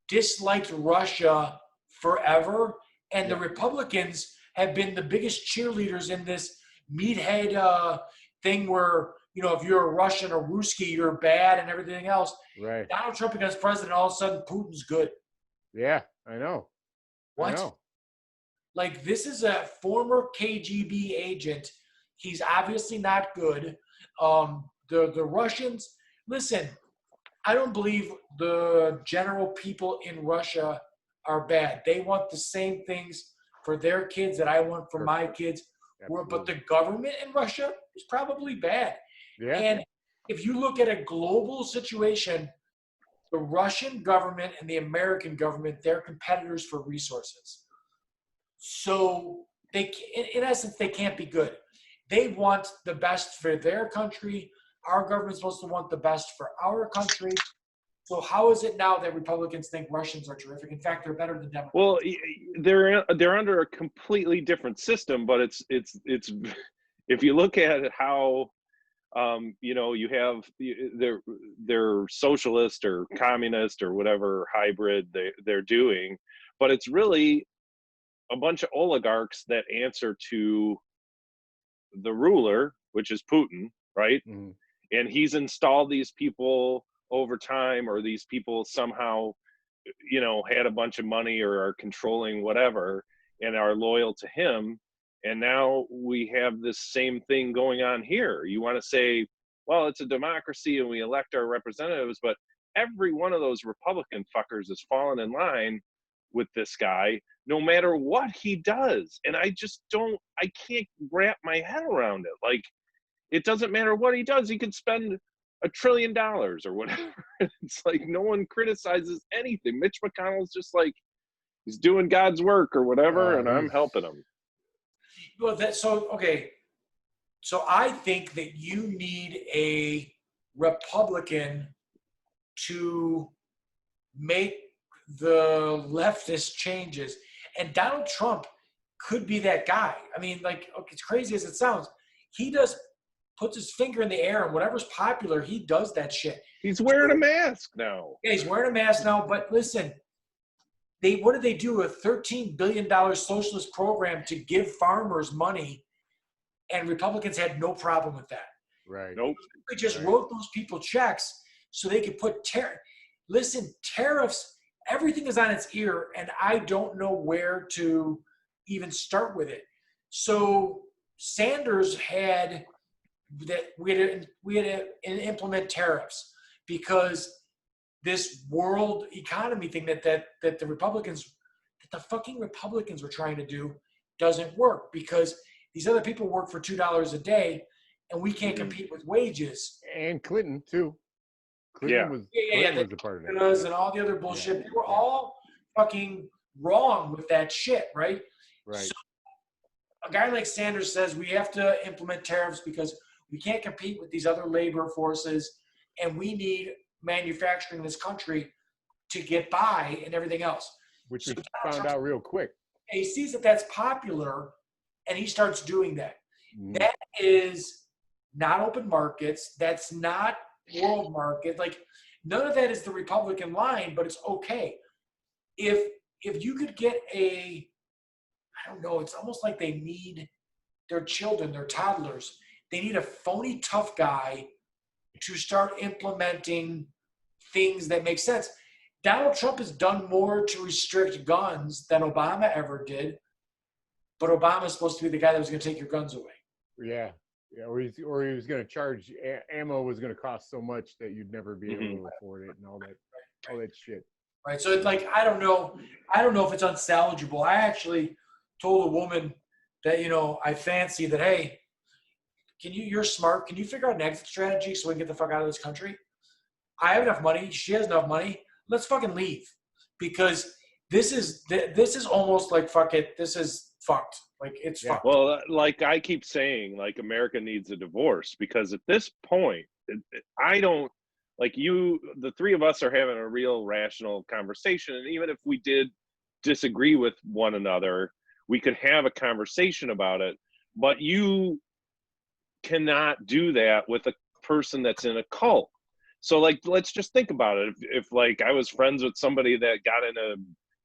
disliked Russia forever, and the Republicans have been the biggest cheerleaders in this meathead thing where, if you're a Russian or Ruski, you're bad and everything else. Right. Donald Trump becomes president, all of a sudden Putin's good. Yeah. I know. What? I know. Like, this is a former KGB agent. He's obviously not good. The Russians, listen, I don't believe the general people in Russia are bad. They want the same things for their kids that I want for my kids. But the government in Russia is probably bad. Yeah. And if you look at a global situation, the Russian government and the American government, they're competitors for resources. So in essence, they can't be good. They want the best for their country. Our government's supposed to want the best for our country. So how is it now that Republicans think Russians are terrific? In fact, they're better than Democrats. Well, they're under a completely different system, but it's if you look at how you have they're socialist or communist or whatever hybrid they're doing, but it's really a bunch of oligarchs that answer to the ruler, which is Putin, right? Mhm. And he's installed these people over time, or these people somehow had a bunch of money or are controlling whatever and are loyal to him. And now we have this same thing going on here. You want to say, well, it's a democracy and we elect our representatives, but every one of those Republican fuckers has fallen in line with this guy, no matter what he does. And I can't wrap my head around it. Like, it doesn't matter what he does. He could spend $1 trillion or whatever. It's like no one criticizes anything. Mitch McConnell's just like, he's doing God's work or whatever, and I'm helping him. Well, okay. So I think that you need a Republican to make the leftist changes. And Donald Trump could be that guy. I mean, like, as crazy as it sounds, he puts his finger in the air, and whatever's popular, he does that shit. He's wearing a mask now. Yeah, he's wearing a mask now, but listen, what did they do? A $13 billion socialist program to give farmers money, and Republicans had no problem with that. Right. Nope. They just wrote those people checks so they could put tariffs, everything is on its ear, and I don't know where to even start with it. So Sanders had that we had to implement tariffs because this world economy thing that the fucking Republicans were trying to do doesn't work, because these other people work for $2 a day and we can't compete with wages. And Clinton too. Clinton was a part of that. And all the other bullshit. They were all fucking wrong with that shit, right? Right. So a guy like Sanders says we have to implement tariffs because we can't compete with these other labor forces, and we need manufacturing in this country to get by and everything else. Which we found out real quick. He sees that that's popular, and he starts doing that. Mm. That is not open markets. That's not world market. Like, none of that is the Republican line, but it's okay. If you could get I don't know, it's almost like they need their children, their toddlers. They need a phony tough guy to start implementing things that make sense. Donald Trump has done more to restrict guns than Obama ever did, but Obama's supposed to be the guy that was going to take your guns away. Yeah. Or he was going to charge ammo was going to cost so much that you'd never be able to afford it and all that shit. Right. So it's like, I don't know if it's unsalvageable. I actually told a woman that, I fancy that, hey, you're smart. Can you figure out an exit strategy so we can get the fuck out of this country? I have enough money. She has enough money. Let's fucking leave, because this is almost like, fuck it. This is fucked. Like, it's fucked. Well, like I keep saying, like, America needs a divorce, because at this point, I don't, like, the three of us are having a real rational conversation. And even if we did disagree with one another, we could have a conversation about it. But you cannot do that with a person that's in a cult. So, like, let's just think about it. If like I was friends with somebody that got into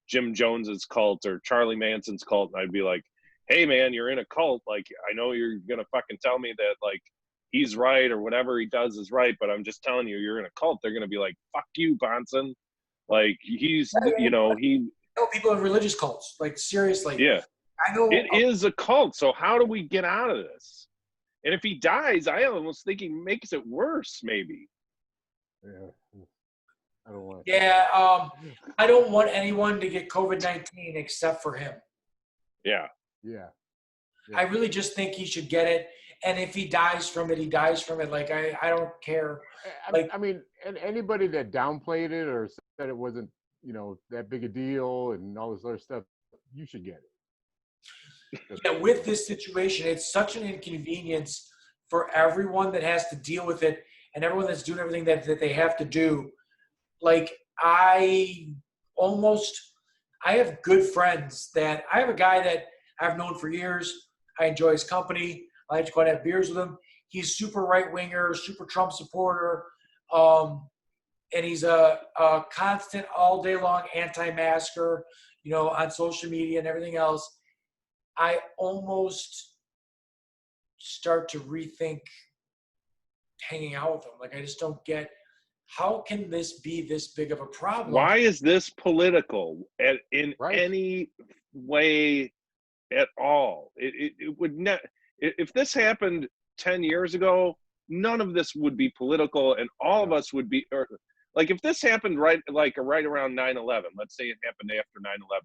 Jim Jones's cult or Charlie Manson's cult, and I'd be like, hey man, you're in a cult. Like, I know you're going to fucking tell me that, like, he's right or whatever he does is right, but I'm just telling you, you're in a cult. They're going to be like, fuck you, Bonson. Like, he's, he. People in religious cults, like, seriously. Yeah. I know. It is a cult. So how do we get out of this? And if he dies, I almost think he makes it worse, maybe. Yeah. I don't want. Yeah. I don't want anyone to get COVID-19 except for him. Yeah. Yeah. I really just think he should get it. And if he dies from it, he dies from it. Like, I don't care. Like, I mean, and anybody that downplayed it or said it wasn't, that big a deal and all this other stuff, you should get it. yeah, with this situation, it's such an inconvenience for everyone that has to deal with it and everyone that's doing everything that they have to do. Like, I have good friends that I have a guy that I've known for years. I enjoy his company. I like to go out and have beers with him. He's super right winger, super Trump supporter. And he's a constant all day long anti-masker, on social media and everything else. I almost start to rethink hanging out with him. Like, I just don't get, how can this be this big of a problem? Why is this political in Right. any way at all? It would not. If this happened 10 years ago, none of this would be political, and all of us would be. Or, like, if this happened right around 9/11, let's say it happened after 9/11,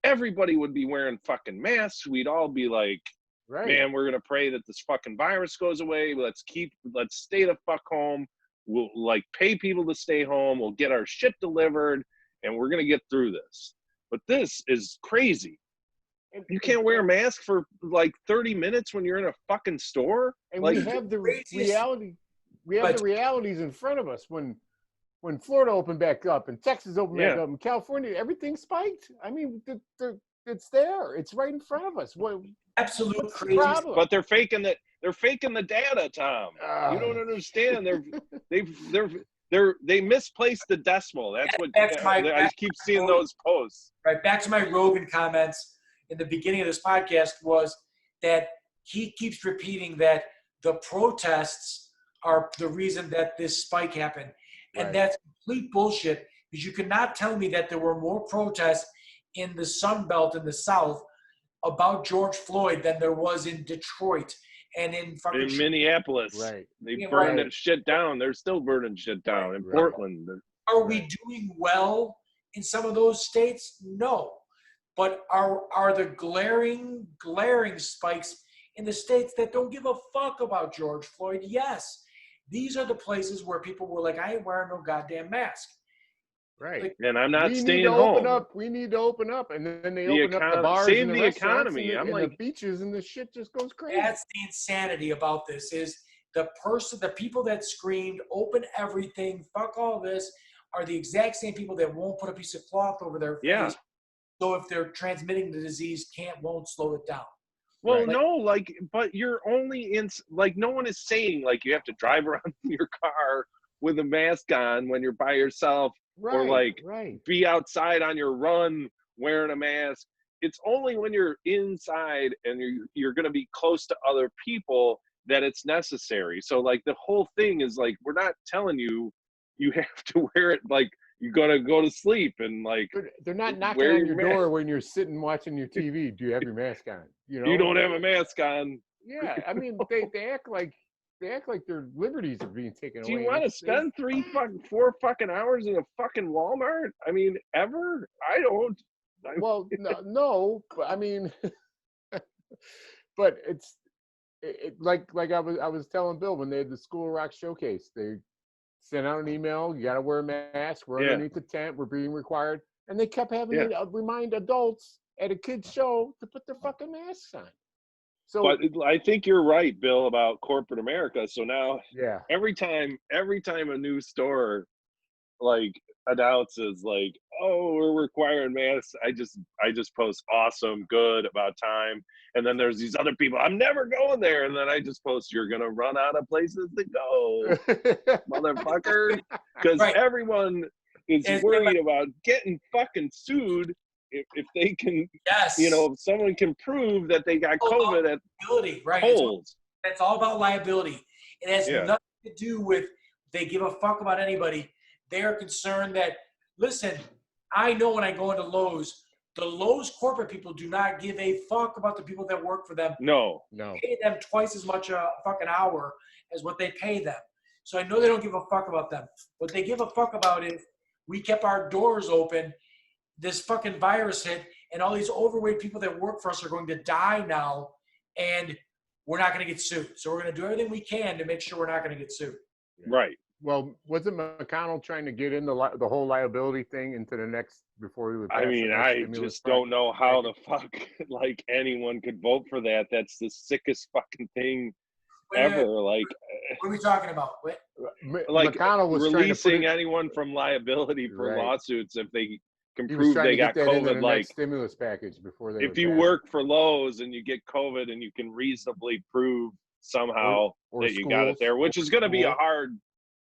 everybody would be wearing fucking masks. We'd all be like, Right. man, we're gonna pray that this fucking virus goes away. Let's stay the fuck home. We'll like pay people to stay home. We'll get our shit delivered, and we're gonna get through this. But this is crazy. You can't wear a mask for like 30 minutes when you're in a fucking store. And like, we have the craziest- reality. We have the realities in front of us when Florida opened back up and Texas opened back up and California, everything spiked. I mean, it's there. It's right in front of us. Absolute What's the crazy. problem? but they're faking that. They're faking the data, Tom. You don't understand. They misplaced the decimal. That's what I keep seeing those posts. Right, back to my Rogan comments in the beginning of this podcast was that he keeps repeating that the protests are the reason that this spike happened. And Right. that's complete bullshit, because you cannot tell me that there were more protests in the Sun Belt in the South about George Floyd than there was in Detroit and in fucking Minneapolis. Right. They Yeah, burned right. that shit down. They're still burning shit down in Right. Portland. Are we doing well in some of those states? No. But are the glaring spikes in the states that don't give a fuck about George Floyd? Yes. These are the places where people were like, I ain't wearing no goddamn mask. Right. Like, And I'm not we staying need to home. open up. We need to open up, and then they The open up the econ- bars save and the the restaurants economy. and, I'm and like- the beaches, and the shit just goes crazy. that's the insanity about this is the people that screamed, open everything, fuck all this, are the exact same people that won't put a piece of cloth over their face. Yeah. So if they're transmitting the disease, won't slow it down. Well, Right. no, but you're only in, no one is saying, you have to drive around in your car with a mask on when you're by yourself, right. or, right. be outside on your run wearing a mask. It's only when you're inside and you're going to be close to other people that it's necessary. So, the whole thing is, we're not telling you have to wear it, you're going to go to sleep and, They're not knocking wear on your your mask. door when you're sitting watching your TV. Do you have your mask on? you don't have a mask on. Yeah, I mean, they act like their liberties are being taken Do away. you want to It's- spend 4 fucking hours in a fucking Walmart? I mean, ever? I don't. Well, no, but I mean, but it's like I was telling Bill when they had the School of Rock showcase, they sent out an email. You got to wear a mask. We're Yeah. underneath the tent. We're being required, and they kept having Yeah. to remind adults at a kid's show to put their fucking masks on. So But I think you're right, Bill, about corporate America. So now yeah, every time a new store announces oh, we're requiring masks, I just post awesome, good, about time. And then there's these other people, I'm never going there. And then I just post, you're gonna run out of places to go, motherfucker. Because Right. everyone is And- worried about getting fucking sued if they can, Yes. if someone can prove that they got COVID at liability, right? polls. It's all about liability. It has Yeah. nothing to do with they give a fuck about anybody. They are concerned that, listen, I know when I go into Lowe's, the Lowe's corporate people do not give a fuck about the people that work for them. No. no, Pay them twice as much a fucking hour as what they pay them. So I know they don't give a fuck about them. What they give a fuck about is we kept our doors open, this fucking virus hit, and all these overweight people that work for us are going to die now and we're not going to get sued. So we're going to do everything we can to make sure we're not going to get sued. Right. Well, wasn't McConnell trying to get in the whole liability thing into the next before he would pass I the mean, next I stimulus just package? don't know how the fuck like anyone could vote for that. That's the sickest fucking thing ever. Like, What are we talking about? What? like McConnell was trying to releasing put it, anyone from liability for Right. lawsuits if they can he was prove trying they to get got that into COVID. the Like, next stimulus package before they if would you pass it. work for Lowe's and you get COVID and you can reasonably prove somehow or that you got it schools, there, which is going to be a school. hard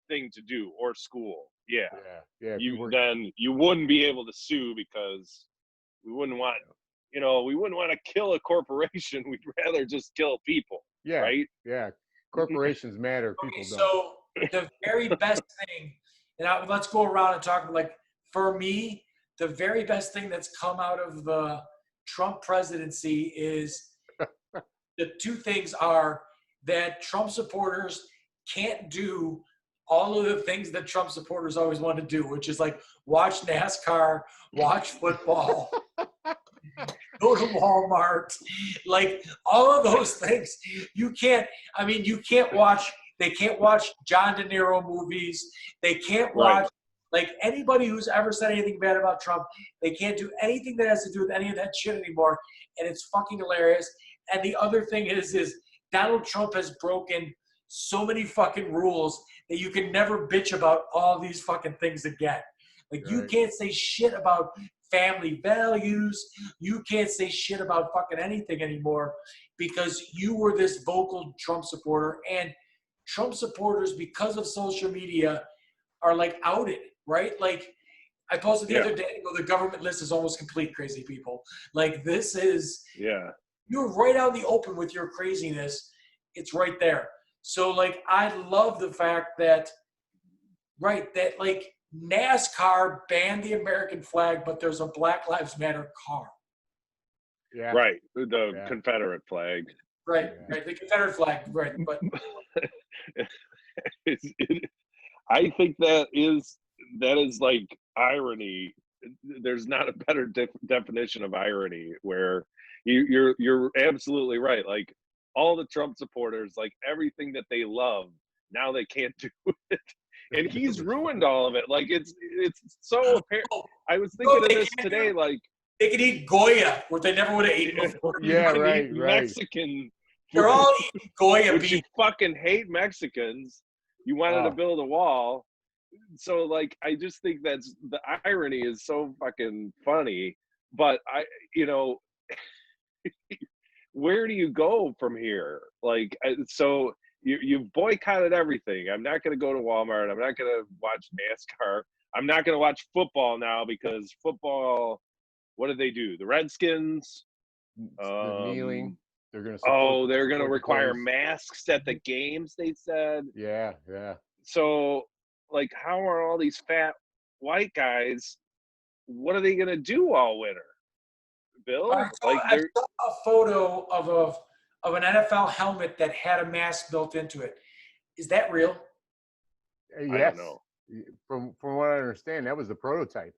thing to do, or school. Yeah. Yeah, if you You work, then you wouldn't be able to sue because we wouldn't want, we wouldn't want to kill a corporation. We'd rather just kill people, yeah, right? yeah. Corporations matter, Okay, people don't. so the very best thing, and let's go around and talk. Like for me, the very best thing that's come out of the Trump presidency is the two things are that Trump supporters can't do all of the things that Trump supporters always want to do, which is like watch NASCAR, watch football, go to Walmart, like all of those things. You can't, I mean, you can't watch, they can't watch John De Niro movies. They can't watch, Right. like anybody who's ever said anything bad about Trump, they can't do anything that has to do with any of that shit anymore. And it's fucking hilarious. And the other thing is Donald Trump has broken so many fucking rules that you can never bitch about all these fucking things again. Like you Right. can't say shit about family values. You can't say shit about fucking anything anymore because you were this vocal Trump supporter. And Trump supporters, because of social media, are like outed, right? Like I posted the other day, the government list is almost complete, crazy people. Like this is, Yeah. you're right out in the open with your craziness. It's right there. So like I love the fact that, right, that like NASCAR banned the American flag, but there's a Black Lives Matter car. Yeah, Right. The Yeah. Confederate flag. Right, Yeah. right. The Confederate flag, right. But I think that is like irony. There's not a better definition of irony where you're absolutely right. Like all the Trump supporters, like everything that they love, now they can't do it, and he's ruined all of it. Like it's so apparent. I was thinking of they this can't today. Like they could eat Goya, what they never would have eaten before. Yeah, you can right, eat right. Mexican They're all eating Goya which you beef. fucking hate Mexicans. You wanted to Oh. build a wall. So like I just think that's the irony is so fucking funny. But where do you go from here? Like so you've boycotted everything. I'm not gonna go to Walmart. I'm not gonna watch NASCAR. I'm not gonna watch football now because football, what did they do? The Redskins. They're kneeling. They're gonna. Oh, they're going to support the require players. masks at the games, they said. Yeah, yeah. So, like, how are all these fat white guys, what are they going to do all winter? Bill? I saw a photo of an NFL helmet that had a mask built into it. Is that real? Yes. I don't know. From what I understand, that was the prototype.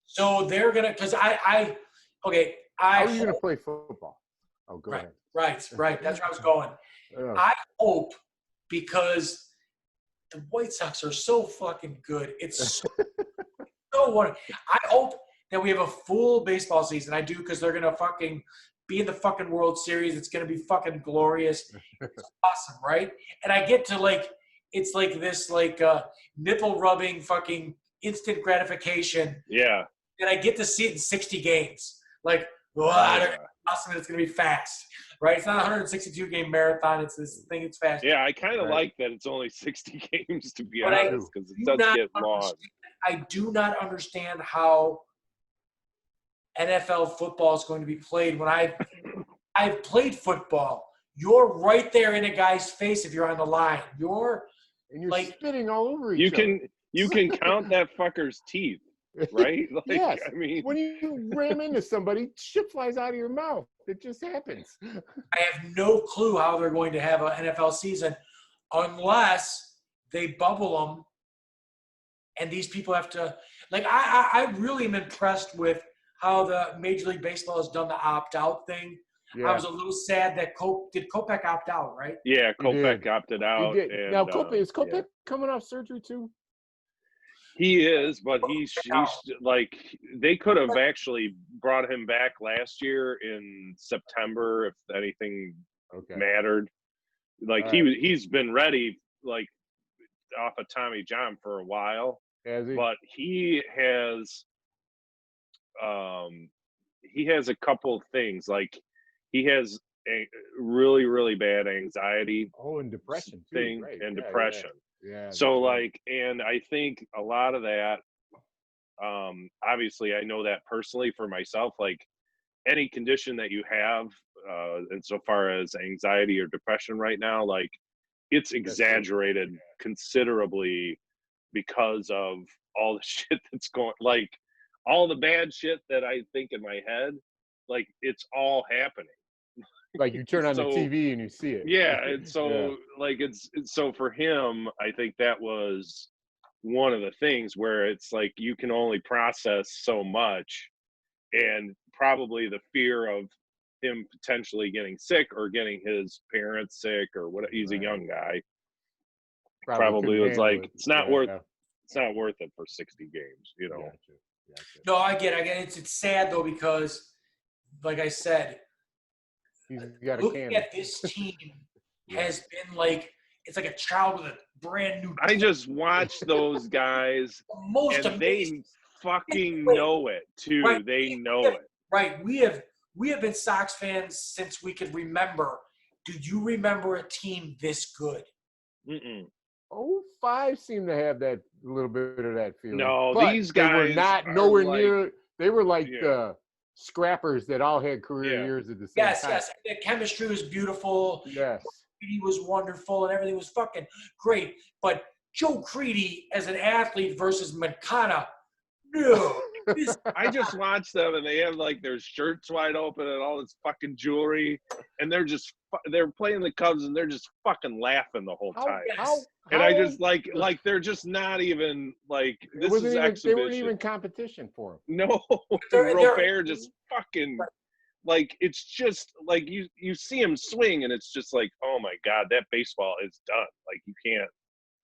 So they're gonna, because I How are you gonna play football? Oh, go ahead. right. That's where I was going. Oh, I hope, because the White Sox are so fucking good. It's so wonderful. I hope that we have a full baseball season. I do, because they're gonna fucking be in the fucking World Series. It's gonna be fucking glorious. It's awesome, right? And I get to like, it's like this like nipple rubbing fucking instant gratification. Yeah. And I get to see it in 60 games. Like, Yeah. awesome, it's going to be fast, right? It's not a 162 game marathon. It's this thing. It's fast. Yeah, I kind of Right. like that it's only 60 games, to be But I honest, because it do does not get long. I do not understand how NFL football is going to be played. When I've played football, you're right there in a guy's face if you're on the line. and you're like- spitting all over each other. You can count that fucker's teeth, right? Like, Yes. I mean, When you ram into somebody, shit flies out of your mouth. It just happens. I have no clue how they're going to have an NFL season unless they bubble them, and these people have to – like I really am impressed with how the Major League Baseball has done the opt-out thing. I Yeah, was a little sad that Kopech opt out, right? Yeah, he did. Kopech opted He out, did. Now, and Kopech is yeah, Kopech coming off surgery too? he is. But he's like they could have But actually brought him back last year in September if anything Okay. mattered. Like All right. he's been ready like off of Tommy John for a while, Has he? but um he has a couple things like he has a really bad anxiety Oh, and depression too. thing Right. and Yeah. depression. Yeah. That's So right. like, and I think a lot of that, obviously I know that personally for myself, like any condition that you have, and so far as anxiety or depression right now, like it's That's so. exaggerated considerably because of all the shit that's going, like all the bad shit that I think in my head, like it's all happening. Like you turn on the So TV and you see it. yeah, and Yeah. so like it's so for him, I think that was one of the things where it's like you can only process so much, and probably the fear of him potentially getting sick or getting his parents sick or what, he's a Right. young guy, Probably probably couldn't was handle like it. it's not Yeah. worth it for 60 games, you know. Gotcha. Gotcha. no, I get it. It's sad though because, like I said, He's got a looking cannon. at this team Yeah. has been like it's like a child with a brand new. I just watch those guys The most and amazing. they fucking Wait, know it too. right? They know it. Right. We have been Sox fans since we could remember. Do you remember a team this good? Mm-mm. 05 seemed to have that little bit of that feeling. No, but these they were guys not are nowhere like, near. They were like yeah, the scrappers that all had career Yeah. years at the same Yes, time. yes. The chemistry was beautiful. Yes. Creedy was wonderful, and everything was fucking great. But Joe Creedy as an athlete versus Mancana, no. I just watch them and they have like their shirts wide open and all this fucking jewelry, and they're playing the Cubs and they're just fucking laughing the whole time. And I just like they're just not even like this is exhibition. They weren't even competition for him. No, They're- Robert just fucking like it's just like you see him swing and it's just like, oh my god, that baseball is done. Like you can't.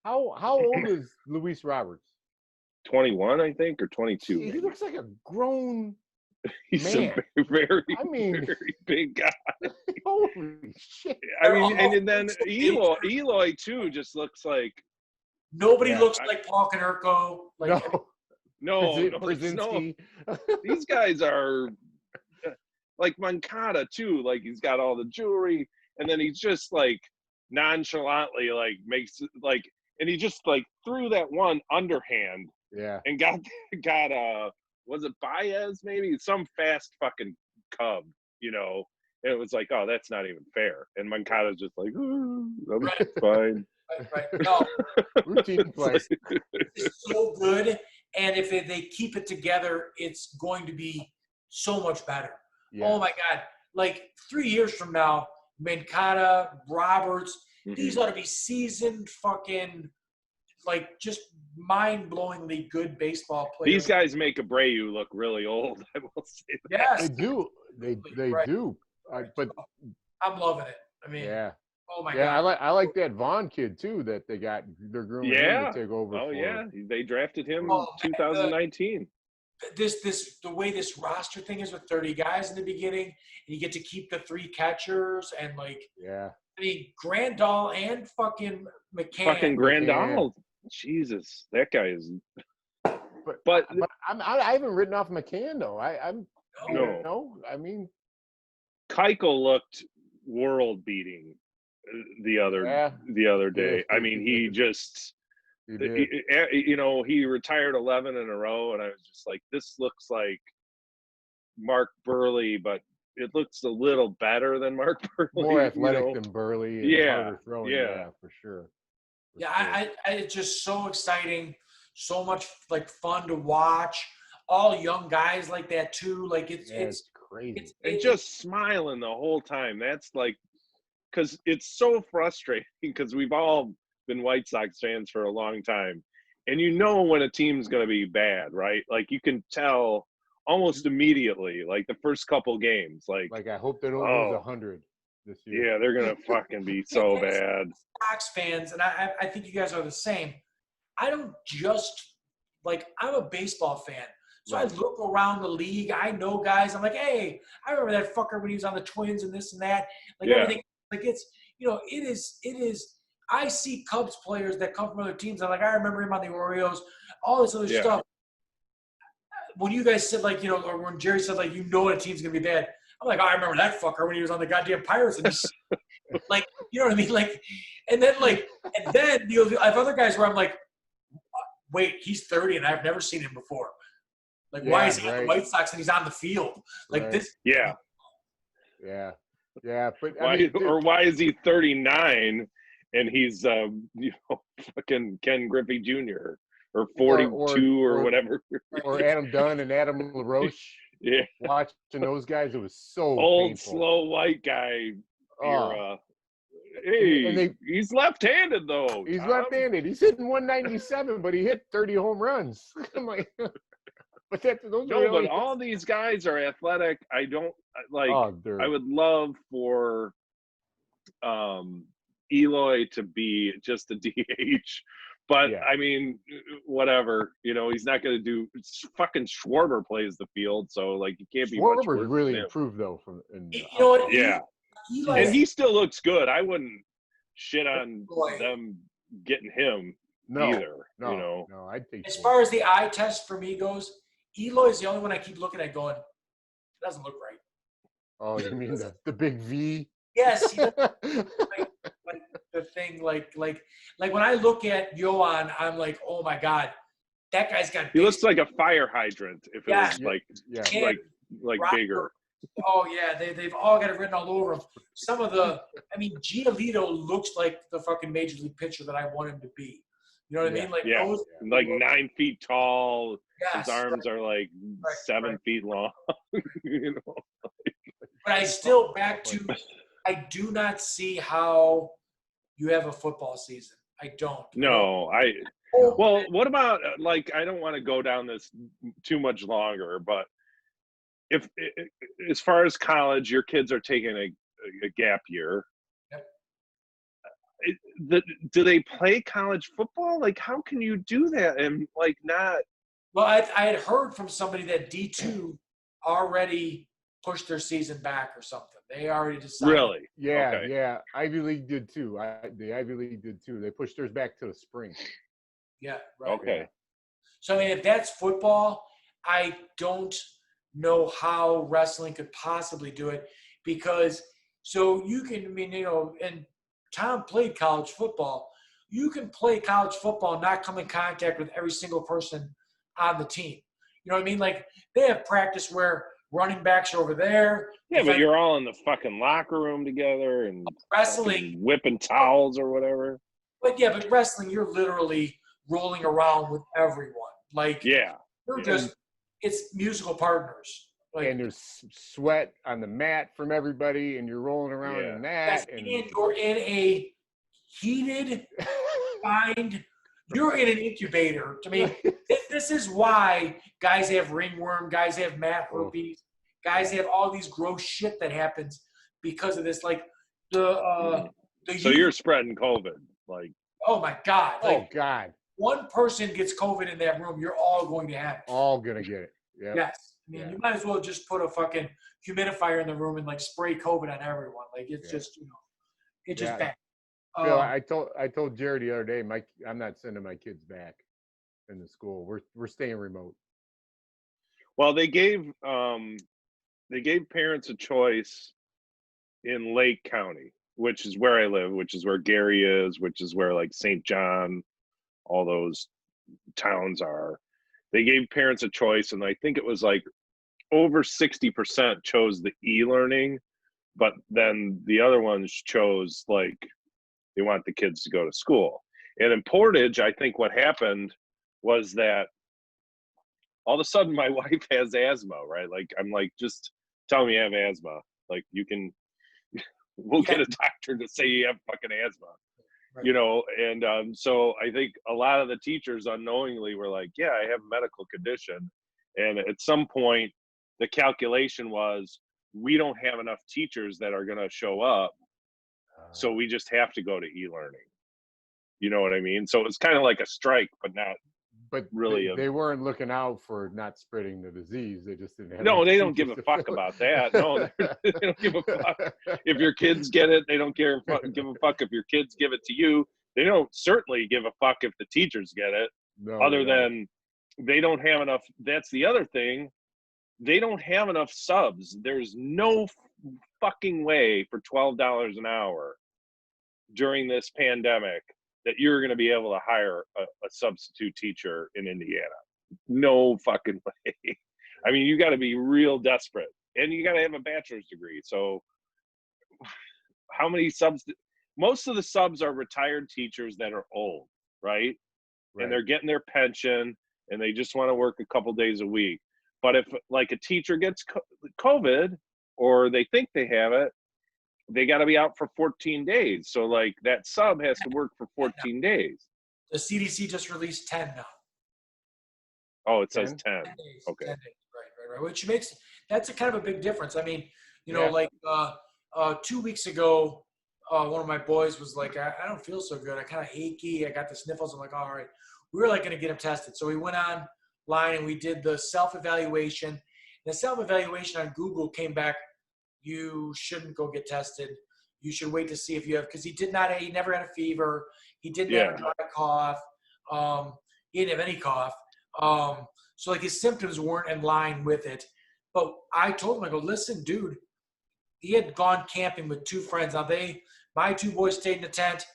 How old is Luis Roberts? 21, I think, or 22. He maybe. looks like a grown He's man. a very, I mean, very big guy. holy shit. I mean, and then Eloy too just looks like Nobody Yeah, looks like Paul Konerko. Like, No. no, Brzezinski. these guys are like Moncada too. Like he's got all the jewelry, and then he's just like nonchalantly like makes like, and he just like threw that one underhand Yeah. and got was it Baez maybe, some fast fucking Cub, you know. And it was like, oh, that's not even fair. And Moncada's just like, ooh, that's fine. right. No, Routine play. it's so good. And if they keep it together, it's going to be so much better. Yeah. Oh my God. Like 3 years from now, Mancada, Roberts, these ought to be seasoned fucking, like just mind-blowingly good baseball players. These guys make Abreu look really old. I will say that. Yes. They do. They Right. do. But I'm loving it. I mean, yeah. oh my Yeah, God. I like that Vaughn kid too that they're grooming him Yeah. to take over Oh for. yeah, they drafted him Oh, in 2019. The way this roster thing is with 30 guys in the beginning, and you get to keep the 3 catchers, and like, Yeah. I mean, Grandal and fucking McCann. Fucking Grandal. Jesus, that guy is. But I haven't written off McCann though. I'm No. no. I mean, Keuchel looked world beating the other day. Yeah. I mean, he just he did. he retired 11 in a row, and I was just like, this looks like Mark Burley, but it looks a little better than Mark Burley. More athletic than Burley. And Yeah, harder throwing. yeah. Yeah, for sure. For Yeah, sure. it's just so exciting, so much like fun to watch. All young guys like that too. Like Yeah, it's crazy. And just smiling the whole time. That's like, because it's so frustrating because we've all been White Sox fans for a long time. And you know when a team's going to be bad, right? Like you can tell almost immediately, like the first couple games. Like Like, I hope they don't lose oh 100 this year. yeah, they're gonna fucking be so bad. Sox fans, and I think you guys are the same. I don't just like I'm a baseball fan. So I Right. look around the league. I know guys. I'm like, hey, I remember that fucker when he was on the Twins and this and that. Like Yeah. everything. Like it's it is. I see Cubs players that come from other teams. I'm like, I remember him on the Orioles. All this other Yeah. stuff. When you guys said like or when Jerry said like a team's gonna be bad. I'm like, oh, I remember that fucker when he was on the goddamn Pirates and he's like, you know what I mean? Like, and then I have other guys where I'm like, wait, he's 30 and I've never seen him before. Like, why is he on the White Sox and he's on the field? Like this. Yeah. Yeah. Yeah. But Why I mean, or why is he 39 and he's fucking Ken Griffey Jr. or 42 or whatever. or Adam Dunn and Adam LaRoche. Yeah. Watching those guys, it was so Old painful. slow white guy Oh. era. Hey, And he's left-handed though. He's Tom. left-handed. He's hitting 197, but he hit 30 home runs. I'm like, but those No, are really, but all these guys are athletic. I don't like. they're, I would love for Eloy to be just a DH, but Yeah. I mean, whatever. He's not going to do. Fucking Schwarber plays the field, so like you can't be much worse Schwarber's than really him. improved though. You know what? Yeah, Eli's, and he still looks good. I wouldn't shit on Boy. them getting him no, either. no, I think as so. far as the eye test for me goes, Eloy is the only one I keep looking at going, it doesn't look right. Oh, you mean the big V? Yes, he doesn't like the thing like when I look at Yohan, I'm like, oh my god, that guy's got. He looks like a fire hydrant. If it Yeah. was like Yeah. like Rock- bigger. Oh yeah, they've all got it written all over them. Some of Giolito looks like the fucking major league pitcher that I want him to be. You know what I mean? Like Yeah. those, Like 9 feet tall. yes, His arms are like right, 7 right. feet long. But I still I do not see how you have a football season. I don't. No, Oh, well, what about I don't want to go down this too much longer, but if as far as college, your kids are taking a gap year. Yep. Do they play college football? Like, how can you do that and not? Well, I had heard from somebody that D2 already pushed their season back or something. They already decided. Really? Yeah, Okay. yeah. Ivy League did too. The Ivy League did too. They pushed theirs back to the spring. Yeah. Right. Okay. So I mean, if that's football, I don't know how wrestling could possibly do it because you can. I mean, and Tom played college football. You can play college football and not come in contact with every single person on the team. You know what I mean? Like they have practice where running backs are over there. Yeah, but you're all in the fucking locker room together and wrestling, whipping towels or whatever. But wrestling, you're literally rolling around with everyone. Like Yeah. you're just it's musical partners. Like, and there's sweat on the mat from everybody, and you're rolling around in that. and you're in a heated you're in an incubator. I mean, this is why guys have ringworm, guys have mat herpes, guys have all these gross shit that happens because of this. Like the So you're spreading COVID, oh my god, oh God, one person gets COVID in that room, you're all going to have it. all gonna get it. Yeah. Yes. I mean, you might as well just put a fucking humidifier in the room and spray COVID on everyone. Like it's just, it's just bad. Phil, I told Jared the other day, I'm not sending my kids back in the school. We're staying remote. Well, they gave parents a choice in Lake County, which is where I live, which is where Gary is, which is where St. John, all those towns are. They gave parents a choice, and I think it was over 60% chose the e-learning, but then the other ones chose they want the kids to go to school. And in Portage, I think what happened was that all of a sudden my wife has asthma, right? I'm just tell me you have asthma. We'll get a doctor to say you have fucking asthma. Right. And so I think a lot of the teachers unknowingly were yeah, I have a medical condition. And at some point, the calculation was, we don't have enough teachers that are going to show up. So we just have to go to e-learning. You know what I mean? So it's kind of like a strike, but not But really. they weren't looking out for not spreading the disease. They just didn't have. No, enough they don't give teachers a to fuck fill it. about that. No, they don't give a fuck. If your kids get it, they don't give a fuck if your kids give it to you. They don't certainly give a fuck if the teachers get it. No, Other they don't. than they don't have enough. That's the other thing. They don't have enough subs. There's no fucking way for $12 an hour during this pandemic that you're going to be able to hire a substitute teacher in Indiana. No fucking way. I mean, you got to be real desperate, and you got to have a bachelor's degree. So how many subs? Most of the subs are retired teachers that are old, right? And they're getting their pension, and they just want to work a couple days a week. But if like a teacher gets COVID, or they think they have it, they got to be out for 14 days. So like that sub has to work for 14 days. The CDC just released 10 now. Oh, it says 10? 10. 10 days. Okay. 10 days. Right. Which makes, that's a kind of a big difference. I mean, you know, Yeah. like 2 weeks ago, one of my boys was like, I don't feel so good. I kind of achy. I got the sniffles. I'm like, all right. We were like going to get him tested. So we went online and we did the self-evaluation. The self-evaluation on Google came back, you shouldn't go get tested. You should wait to see if you have, because he never had a fever. He didn't have a dry cough. He didn't have any cough. So like his symptoms weren't in line with it. But I told him, I go, listen, dude, he had gone camping with two friends. Now my two boys stayed in a tent.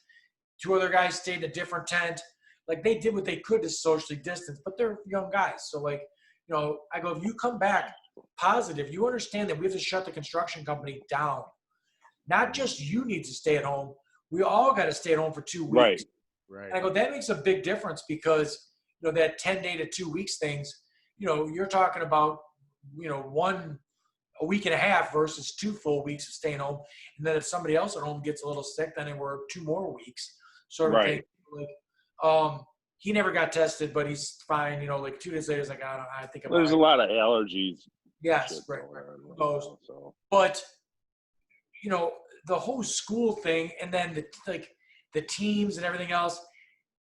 Two other guys stayed in a different tent. Like they did what they could to socially distance, but they're young guys. So like, you know, I go, if you come back positive, you understand that we have to shut the construction company down. Not just you need to stay at home. We all got to stay at home for 2 weeks. Right. And I go, that makes a big difference because, you know, that 10-day to 2 weeks things, you know, you're talking about, you know, a week and a half versus 2 full weeks of staying home. And then if somebody else at home gets a little sick, then we're 2 more weeks sort of thing. Like, he never got tested, but he's fine. You know, like 2 days later, he's like, I think I'm There's all a right. lot of allergies. Yes, right. Those. So. But, you know, the whole school thing and then the teams and everything else,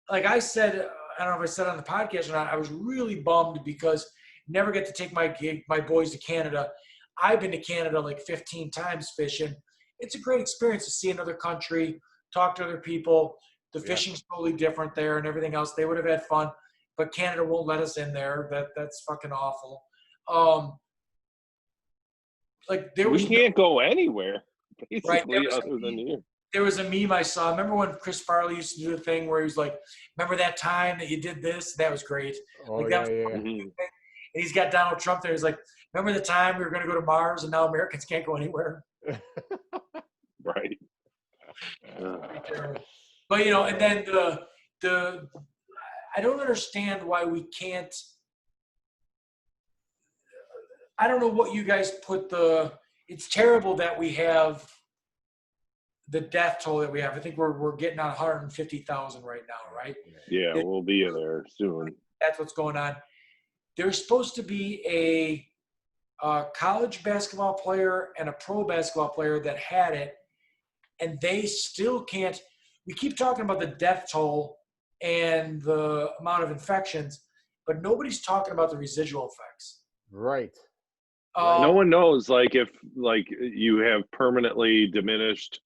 like I said, I don't know if I said it on the podcast or not, I was really bummed because never get to take my boys to Canada. I've been to Canada like 15 times fishing. It's a great experience to see another country, talk to other people. The fishing's totally different there and everything else. They would have had fun, but Canada won't let us in there. That's fucking awful. Like there was we can't go anywhere basically right, other than here. There was a meme I saw. Remember when Chris Farley used to do the thing where he was like, remember that time that you did this? That was great. Oh, like, yeah, that was yeah. And he's got Donald Trump there. He's like, remember the time we were going to go to Mars and now Americans can't go anywhere? Right. But, you know, and then I don't understand why we can't. I don't know what you guys put it's terrible that we have the death toll that we have. I think we're getting on 150,000 right now, right? Yeah, we'll be there soon. That's what's going on. There's supposed to be a college basketball player and a pro basketball player that had it, and they still can't. We keep talking about the death toll and the amount of infections, but nobody's talking about the residual effects. Right. No one knows, like, if like you have permanently diminished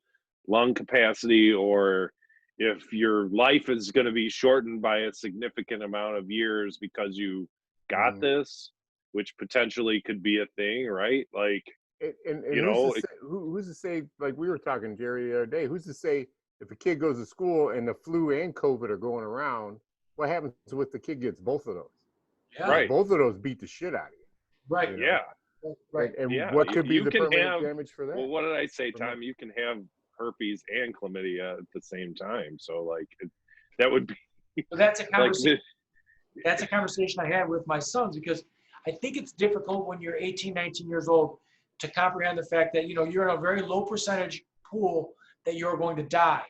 lung capacity, or if your life is going to be shortened by a significant amount of years because you got this, which potentially could be a thing, right? like and you know, who's to say, like we were talking, Jerry, the other day, who's to say if a kid goes to school and the flu and COVID are going around, what happens if the kid gets both of those? Yeah. Right. Both of those beat the shit out of you. Right. You know? Yeah. Right. And Yeah, what could be you the can permanent have- damage for that? well, what did I say, Tom? You can have herpes and chlamydia at the same time, so like that would be So that's a like conversation. That's a conversation I had with my sons because I think it's difficult when you're 18, 19 years old to comprehend the fact that, you know, you're in a very low percentage pool that you're going to die.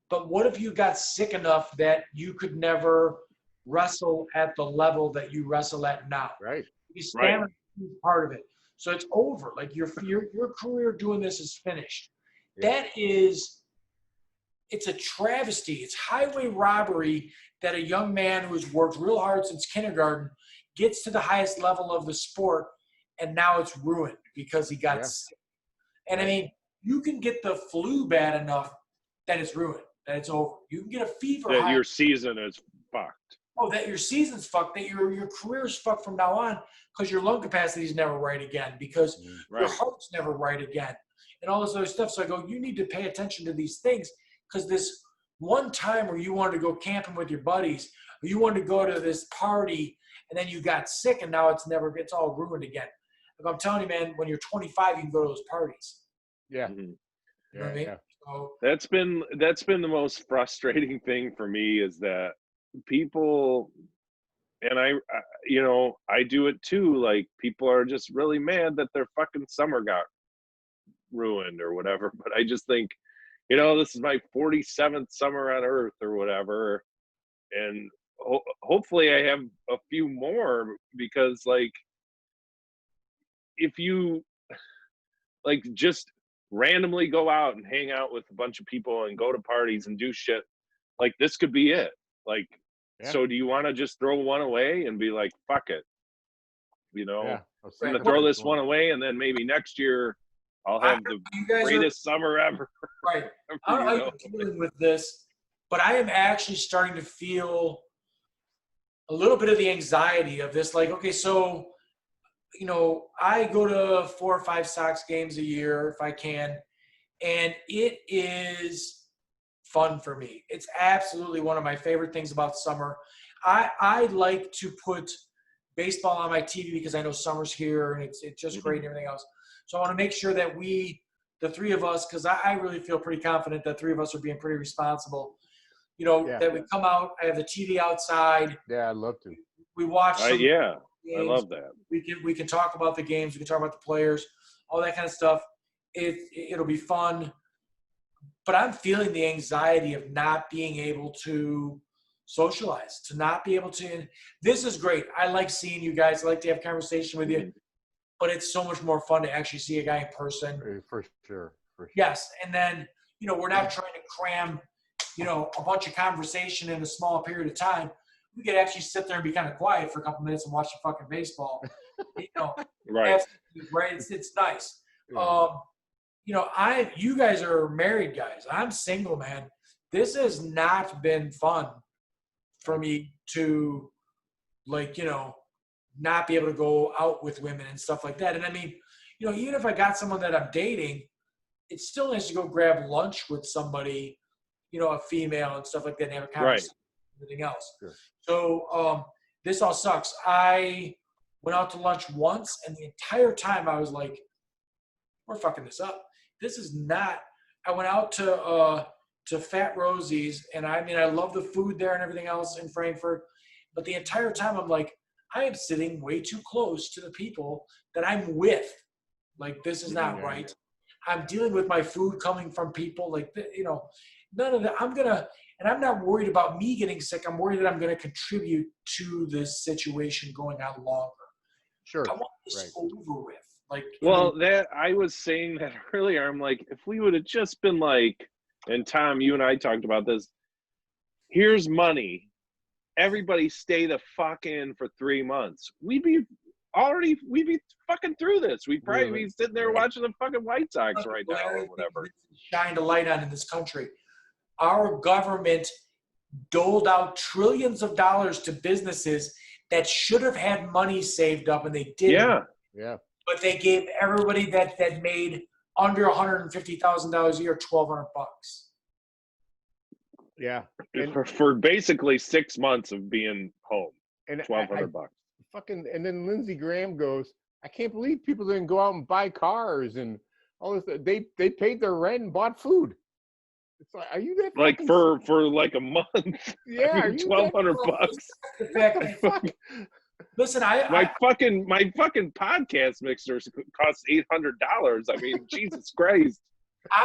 But what if you got sick enough that you could never wrestle at the level that you wrestle at now? Right. Because Right. stamina is part of it. So it's over. Like your career doing this is finished. Yeah. That is, it's a travesty. It's highway robbery that a young man who has worked real hard since kindergarten gets to the highest level of the sport, and now it's ruined because he got Yeah. sick. And I Right. mean, you can get the flu bad enough that it's ruined, that it's over. You can get a fever That high. your season is fucked. Oh, that your season's fucked, that your career is fucked from now on because your lung capacity is never right again, because Mm. your Right. heart's never right again, and all this other stuff. So I go, you need to pay attention to these things, because this one time where you wanted to go camping with your buddies, or you wanted to go to this party, and then you got sick, and now it's all ruined again. Like I'm telling you, man, when you're 25, you can go to those parties. Yeah. Mhm. You know what I mean? Yeah. So That's been the most frustrating thing for me, is that people, and I do it too. Like, people are just really mad that their fucking summer got ruined or whatever. But I just think, this is my 47th summer on Earth or whatever, and hopefully I have a few more, because like, if you like just randomly go out and hang out with a bunch of people and go to parties and do shit, like, this could be it. Like, Yeah. so do you want to just throw one away and be like, fuck it? Yeah. I'm gonna throw this one away, and then maybe next year I'll have the you guys greatest summer ever. right. I don't know how you're dealing with this, but I am actually starting to feel a little bit of the anxiety of this. Like, okay, so, I go to 4 or 5 Sox games a year if I can, and it is fun for me. It's absolutely one of my favorite things about summer. I like to put baseball on my TV because I know summer's here and it's just great and everything else. So I want to make sure that the three of us, because I really feel pretty confident that 3 of us are being pretty responsible, Yeah. that we come out, I have the TV outside, Yeah. I'd love to. we watch some Yeah, games. I love that. We can talk about the games, we can talk about the players, all that kind of stuff. It'll be fun. But I'm feeling the anxiety of not being able to socialize, to not be able to. This is great. I like seeing you guys. I like to have conversation with you. But it's so much more fun to actually see a guy in person. For sure. Yes. And then, we're not trying to cram, a bunch of conversation in a small period of time. We could actually sit there and be kind of quiet for a couple minutes and watch the fucking baseball. Right. Right. It's nice. Yeah. You guys are married guys. I'm single, man. This has not been fun for me to, not be able to go out with women and stuff like that. And I mean, even if I got someone that I'm dating, it's still nice to go grab lunch with somebody, a female and stuff like that, and have a conversation and everything else. Sure. So this all sucks. I went out to lunch once, and the entire time I was like, we're fucking this up. This is not. I went out to Fat Rosie's, and I mean, I love the food there and everything else in Frankfurt, but the entire time I'm like, I am sitting way too close to the people that I'm with. Like, this is not right. I'm dealing with my food coming from people like, none of that. I'm not worried about me getting sick. I'm worried that I'm going to contribute to this situation going on longer. Sure. I want this over with. Like, Well, that I was saying that earlier. I'm like, if we would have just been like, and Tom, you and I talked about this. Here's money. Everybody stay the fuck in for 3 months. We'd be fucking through this. We'd probably be sitting there watching the fucking White Sox right now or whatever. Shined a light on in this country. Our government doled out trillions of dollars to businesses that should have had money saved up, and they didn't. Yeah. But they gave everybody that made under $150,000 a year $1,200. Yeah. For basically 6 months of being home, And $1,200. and then Lindsey Graham goes, I can't believe people didn't go out and buy cars and all this. They paid their rent and bought food. It's like, are you that Like fucking for like a month? Yeah, I mean, $1,200. fuck? Listen, My fucking podcast mixers cost $800. I mean, Jesus Christ.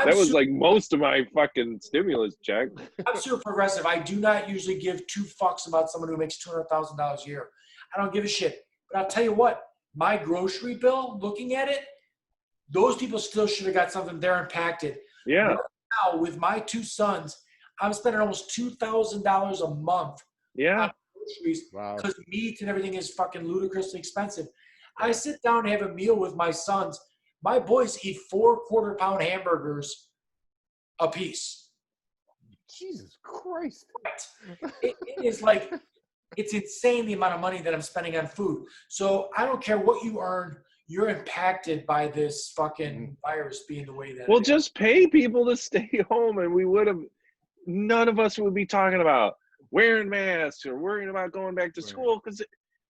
That was like most of my fucking stimulus check. I'm super progressive. I do not usually give 2 fucks about someone who makes $200,000 a year. I don't give a shit. But I'll tell you what, my grocery bill, looking at it, those people still should have got something. They're impacted. Yeah. Right now, with my two sons, I'm spending almost $2,000 a month Yeah. on groceries Wow. because meat and everything is fucking ludicrously expensive. I sit down and have a meal with my sons. My boys eat 4 quarter-pound hamburgers a piece. Jesus Christ. It is like, it's insane the amount of money that I'm spending on food. So I don't care what you earn, you're impacted by this fucking virus being the way that Well, it is. just pay people to stay home, and we would have. None of us would be talking about wearing masks or worrying about going back to Right. school, because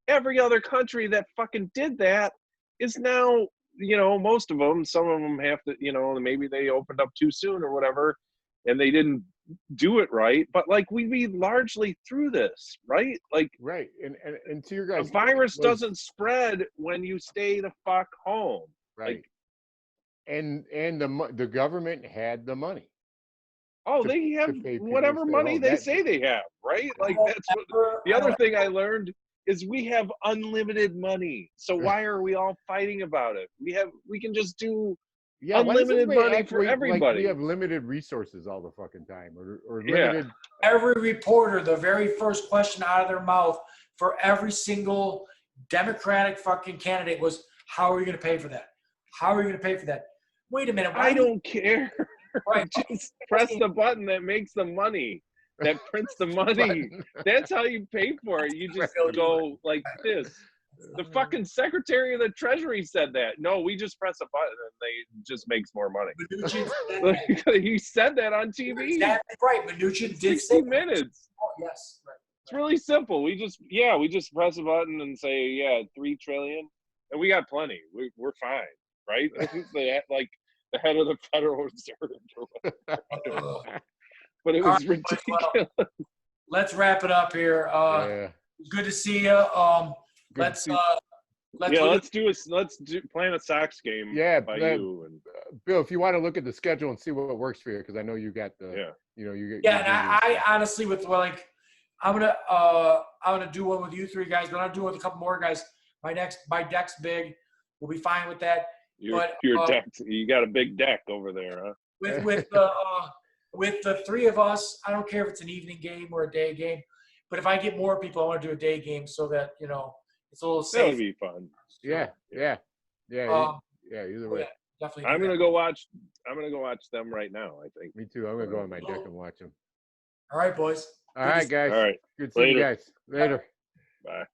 every other country that fucking did that is now, most of them, some of them have to, maybe they opened up too soon or whatever, and they didn't do it right. But like, we'd be largely through this, right? Like, Right. And to your a guys, virus was- doesn't spread when you stay the fuck home. right. And the government had the money. Oh, To- they have to pay people to whatever stay money home. they That- say they have, right? Like, that's what, the other thing I learned is we have unlimited money. So why are we all fighting about it? We can just do Yeah, why does unlimited everybody money act for like everybody. we have limited resources all the fucking time, or Yeah. limited. Every reporter, the very first question out of their mouth for every single Democratic fucking candidate was, how are you going to pay for that? How are you going to pay for that? Wait a minute. I don't care. Right. Just press the button that makes the money, that prints the money. That's how you pay for it. You just go like this. The fucking Secretary of the Treasury said that. No, we just press a button and they just makes more money. Mnuchin said that. He said that on TV. Exactly right. Mnuchin did 60 say that. minutes. Oh, yes. Right. It's really simple. We just press a button and say, 3 trillion, and we got plenty. We're fine, right? Like the head of the Federal Reserve. But it was ridiculous. Well, let's wrap it up here. Yeah. Good to see you. Good Let's to see- let's plan a Sox game. Yeah, by plan- you and Bill, if you want to look at the schedule and see what works for you, because I know you got the. yeah. You get. Yeah, and I honestly, I'm gonna do one with you three guys, but I'm doing with a couple more guys. My deck's big. We'll be fine with that. Your deck. You got a big deck over there, huh? With the three of us, I don't care if it's an evening game or a day game, but if I get more people, I want to do a day game so that it's a little That safe. would be fun. Yeah. Either way. Yeah, definitely. I'm gonna go watch them right now, I think. Me too. I'm gonna go on my deck and watch them. All right, boys. All right, guys. All right. Good seeing you Later. guys. Later. Bye.